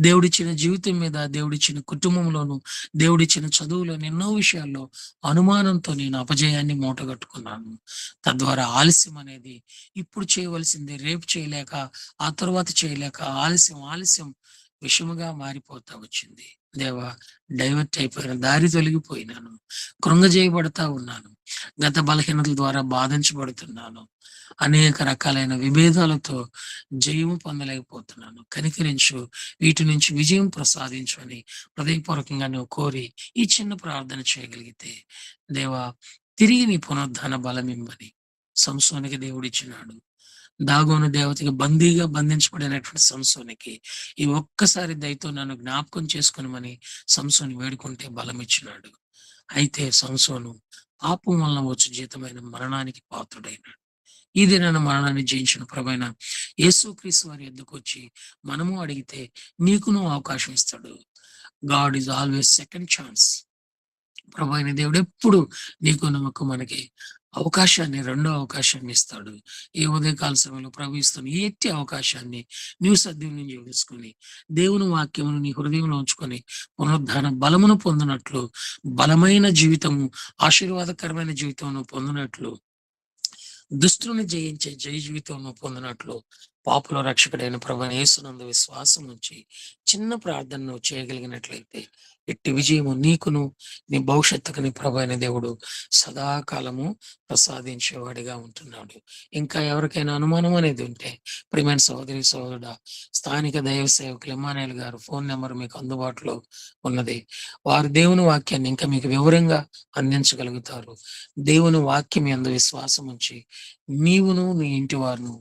దేవుడిచ్చిన జీవితం మీద, దేవుడిచ్చిన కుటుంబంలోను, దేవుడిచ్చిన చదువులోను ఎన్నో విషయాల్లో అనుమానంతో నేను అపజయాన్ని మూటగట్టుకున్నాను. తద్వారా ఆలస్యం అనేది ఇప్పుడు చేయవలసింది రేపు చేయలేక, ఆ తర్వాత చేయలేక ఆలస్యం ఆలస్యం విషముగా మారిపోతా వచ్చింది. దేవా, డైవర్ట్ అయిపోయిన దారి తొలగిపోయినాను, కృంగజేయబడతా ఉన్నాను, గత బలహీనతల ద్వారా బాధించబడుతున్నాను, అనేక రకాలైన విభేదాలతో జయము పొందలేకపోతున్నాను. కనికరించు, వీటి నుంచి విజయం ప్రసాదించు అని హృదయపూర్వకంగా నువ్వు కోరి ఈ చిన్న ప్రార్థన చేయగలిగితే, దేవా, తిరిగి నీ పునరుద్ధాన బలం ఇమ్మని సంసోనికి దేవుడిచ్చినాడు. దాగోను దేవతకి బందీగా బంధించబడినటువంటి సంసోనికి ఈ ఒక్కసారి దయతో నన్ను జ్ఞాపకం చేసుకునమని సంసోని వేడుకుంటే బలం ఇచ్చినాడు. అయితే సంసోను పాపం వలన వచ్చు జీతమైన మరణానికి పాత్రుడైనాడు. ఈ దినాన మరణాన్ని జయించిన ప్రభైన యేసుక్రీస్తు వారి యొద్దకు వచ్చి మనము అడిగితే నీకును అవకాశం ఇస్తాడు. God is always second chance. ప్రభు అయిన దేవుడు ఎప్పుడు నీకు నమ్మకం మనకి అవకాశాన్ని, రెండో అవకాశాన్ని ఇస్తాడు. ఈ ఉదయకాల సమయంలో ప్రభు ఇస్తున్న ఈ ఎట్టి అవకాశాన్ని నీవు సద్వినియోగం చేసుకుని దేవుని వాక్యమును నీ హృదయంలో ఉంచుకొని పునరుద్ధాన బలమును పొందినట్లు, బలమైన జీవితము, ఆశీర్వాదకరమైన జీవితమును పొందినట్లు, దుష్టుని జయించే జయ జీవితంలో పొందినట్లు, పాపుల రక్షకుడైన ప్రభువైన యేసునందు విశ్వాసం ఉంచి చిన్న ప్రార్థన నువ్వు చేయగలిగినట్లయితే ఎట్టి విజయము నీకును, నీ భవిష్యత్తుకు నీ ప్రభువైన దేవుడు సదాకాలము ప్రసాదించేవాడిగా ఉంటున్నాడు. ఇంకా ఎవరికైనా అనుమానం అనేది ఉంటే ప్రియమైన సహోదరి, సహోదరుడా, స్థానిక దైవ సేవకులు ఇమ్మానుయేల్ గారు ఫోన్ నెంబర్ మీకు అందుబాటులో ఉన్నది. వారు దేవుని వాక్యాన్ని ఇంకా మీకు వివరంగా అందించగలుగుతారు. దేవుని వాక్యం యందు విశ్వాసం ఉంచి నీవును, నీ ఇంటి వారును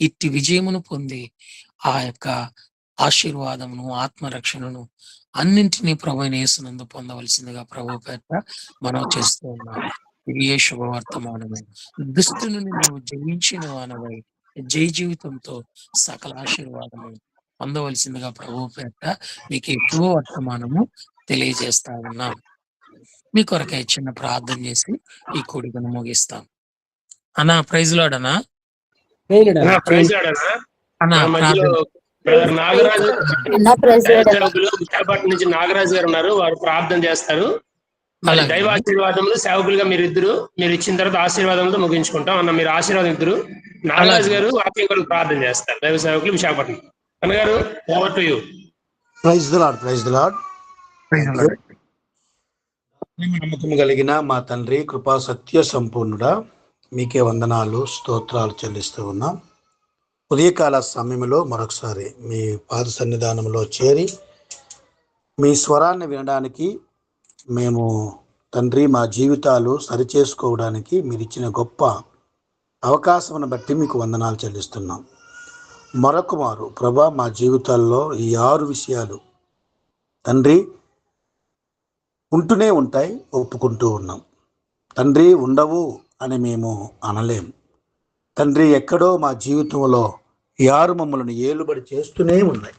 ఇట్టి విజయమును పొంది ఆ యొక్క ఆశీర్వాదమును, ఆత్మరక్షణను అన్నింటినీ ప్రభువైన యేసునందు పొందవలసిందిగా ప్రభు పేరిట మనవి చేస్తూ ఉన్నాను. ఇది ఏ శుభవర్తమానము. దుష్టుని నీవు జయించిన వానవై జయ జీవితంతో సకల ఆశీర్వాదము పొందవలసిందిగా ప్రభు పేరిట మీకు ఈ శుభవర్తమానము తెలియజేస్తా ఉన్నాం. మీ కొరకై చిన్న ప్రార్థన చేసి ఈ కూడికను ముగిస్తాం. అన్నా, ప్రైజ్ లార్డ్ అన్నా. అన్నా, ప్రైజ్ లార్డ్ అన్నా. అన్నా నా మధ్యలో ప్రార్థన. బ్రదర్ నాగరాజు అన్నా ప్రెసిడెంట్ సేవకులు విశాఖపట్నం నుంచి నాగరాజు గారు ఉన్నారు, వారు ప్రార్థన చేస్తారు. మరి అలాగే. దైవ ఆశీర్వాదములు సేవకులుగా మీరు ఇచ్చిన తర్వాత ఆశీర్వాదంతో ముగించుకుంటాం. అన్న మీరు ఆశీర్వాదం ఇద్దరు. నాగరాజు గారు వాక్యం కొరకు ప్రార్థన చేస్తారు. దైవ సేవకులు విశాఖపట్నం. అన్నగారు over to you. Praise the lord, praise the lord. నమ్మకం కలిగిన మా తండ్రి, కృపా సత్య సంపూర్ణుడా, మీకే వందనాలు స్తోత్రాలు చెల్లిస్తూ ఉన్నాం. ఉదయకాల సమయంలో మరొకసారి మీ పాద సన్నిధానంలో చేరి మీ స్వరాన్ని వినడానికి మేము తండ్రి మా జీవితాలు సరిచేసుకోవడానికి మీరు ఇచ్చిన గొప్ప అవకాశమును బట్టి మీకు వందనాలు చెల్లిస్తున్నాం. మరొక మారు ప్రభా, మా జీవితాల్లో ఈ 6 విషయాలు తండ్రి ఉంటూనే ఉంటాయి, ఒప్పుకుంటూ ఉన్నాం. తండ్రి ఉండవు అని మేము అనలేం. తండ్రి ఎక్కడో మా జీవితంలో ఈ 6 మమ్మల్ని ఏలుబడి చేస్తూనే ఉన్నాయి.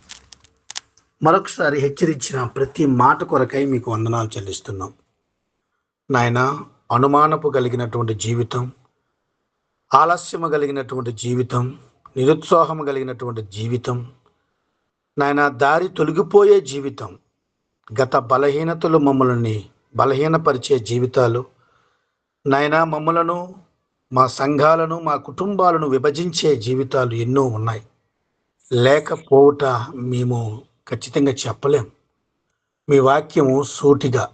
మరొకసారి హెచ్చరించిన ప్రతి మాట కొరకై మీకు వందనాలు చెల్లిస్తున్నాం. నాయన, అనుమానపు కలిగినటువంటి జీవితం, ఆలస్యము కలిగినటువంటి జీవితం, నిరుత్సాహము కలిగినటువంటి జీవితం, నాయన దారి తొలగిపోయే జీవితం, గత బలహీనతలు మమ్మల్ని బలహీనపరిచే జీవితాలు, నాయన మమ్మలను, మా సంఘాలను, మా కుటుంబాలను విభజించే జీవితాలు ఎన్నో ఉన్నాయి. లేకపోవుట మేము ఖచ్చితంగా చెప్పలేం. మీ వాక్యము సూటిగా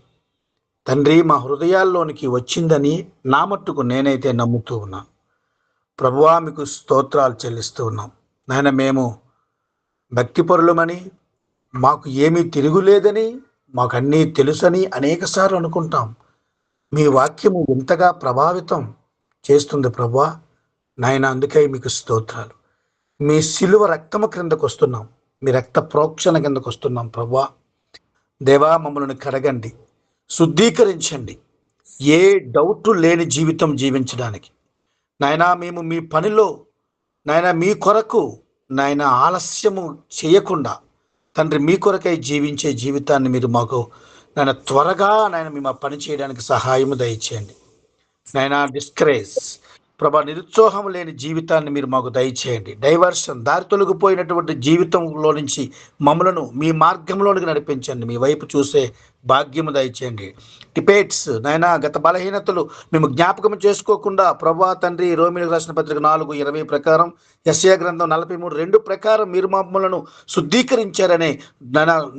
తండ్రి మా హృదయాల్లోనికి వచ్చిందని నా మట్టుకు నేనైతే నమ్ముతూ ఉన్నాను. ప్రభువా, మీకు స్తోత్రాలు చెల్లిస్తూ ఉన్నాం. నాయన, మేము భక్తిపరులమని, మాకు ఏమీ తిరుగులేదని, మాకు అన్నీ తెలుసని అనేకసార్లు అనుకుంటాం. మీ వాక్యము ఎంతగా ప్రభావితం చేస్తుంది ప్రభువా. నాయన, అందుకై మీకు స్తోత్రాలు. మీ శిలువ రక్తము క్రిందకు వస్తున్నాం, మీ రక్త ప్రోక్షణ కిందకు వస్తున్నాం ప్రభువా. దేవా, మమ్మల్ని కడగండి, శుద్ధీకరించండి, ఏ డౌట్ లేని జీవితం జీవించడానికి. నాయనా, మేము మీ పనిలో నాయన మీ కొరకు నాయన ఆలస్యము చేయకుండా తండ్రి మీ కొరకై జీవించే జీవితాన్ని మీరు మాకు నాయన త్వరగా నాయన మేము పని చేయడానికి సహాయము దయచేయండి. నాయన డిస్కరేజ్ ప్రభా, నిరుత్సాహం లేని జీవితాన్ని మీరు మాకు దయచేయండి. డైవర్షన్, దారి తొలగిపోయినటువంటి జీవితంలో నుంచి మమ్మలను మీ మార్గంలోనికి నడిపించండి. మీ వైపు చూసే భాగ్యము దయచేయండి. డిబేట్స్ నాయన, గత బలహీనతలు మేము జ్ఞాపకం చేసుకోకుండా ప్రభా తండ్రి, రోమిలకు రాసిన పత్రిక 4:20 ప్రకారం, యెషయా గ్రంథం 43:2 ప్రకారం మీరు మమ్మలను శుద్ధీకరించారనే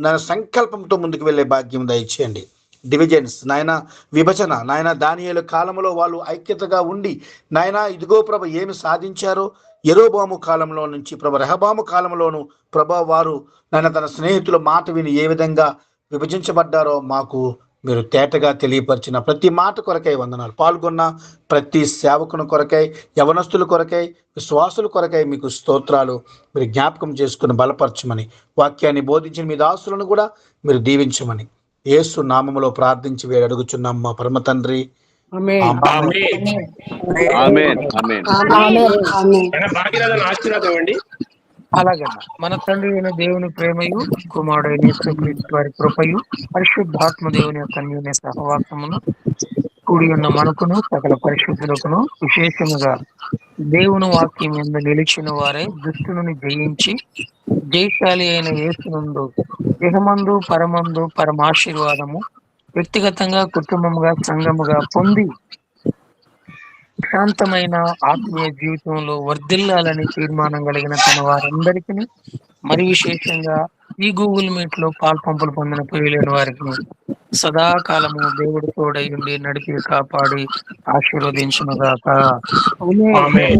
నా సంకల్పంతో ముందుకు వెళ్ళే భాగ్యం దయచేయండి. డివిజన్స్ నాయన, విభజన నాయన, దానియేలు కాలంలో వాళ్ళు ఐక్యతగా ఉండి నాయన ఇదిగో ప్రభ ఏమి సాధించారో, యెరోబాము కాలంలో నుంచి రెహబాము కాలంలోను వారు నాయన తన స్నేహితుల మాట విని ఏ విధంగా విభజించబడ్డారో మాకు మీరు తేటగా తెలియపరిచిన ప్రతి మాట కొరకై వందనాలు. పాల్గొన్న ప్రతి సేవకుని కొరకై, యవనస్తుల కొరకై, విశ్వాసుల కొరకై మీకు స్తోత్రాలు. మీరు జ్ఞాపకం చేసుకుని బలపరచమని, వాక్యాన్ని బోధించిన మీ దాసులను కూడా మీరు దీవించమని యేసు నామములో ప్రార్థించి వేడి అడుగుచున్నాం మా పరమ తండ్రి. ఆశీర్వాదం అండి. అలాగే మన తండ్రి అయిన దేవుని ప్రేమయు, కుమారుడైన యేసుక్రీస్తు వారి కృపయు, పరిశుద్ధాత్మ దేవుని యొక్క అన్యోన్య సహవాసమును కూడి ఉన్న మనకును సకల పరిశుద్ధులకును, విశేషముగా దేవుని వాక్యం యందు నిలిచిన వారే దుష్టుని జయించి జయశాలి అయిన యేసునందు ఇహమందు పరమందు పరమాశీర్వాదము వ్యక్తిగతంగా, కుటుంబముగా, సంఘముగా పొంది శాంతమైన ఆత్మీయ జీవితంలో వర్ధిల్లాలని తీర్మానం కలిగిన తన వారందరికీ, మరి విశేషంగా ఈ గూగుల్ మీట్ లో పాల్పంపులు పొందిన ప్రియులైన వారికి సదాకాలము దేవుడు తోడై ఉండి నడిపి కాపాడి ఆశీర్వదించునుగాక. ఆమేన్.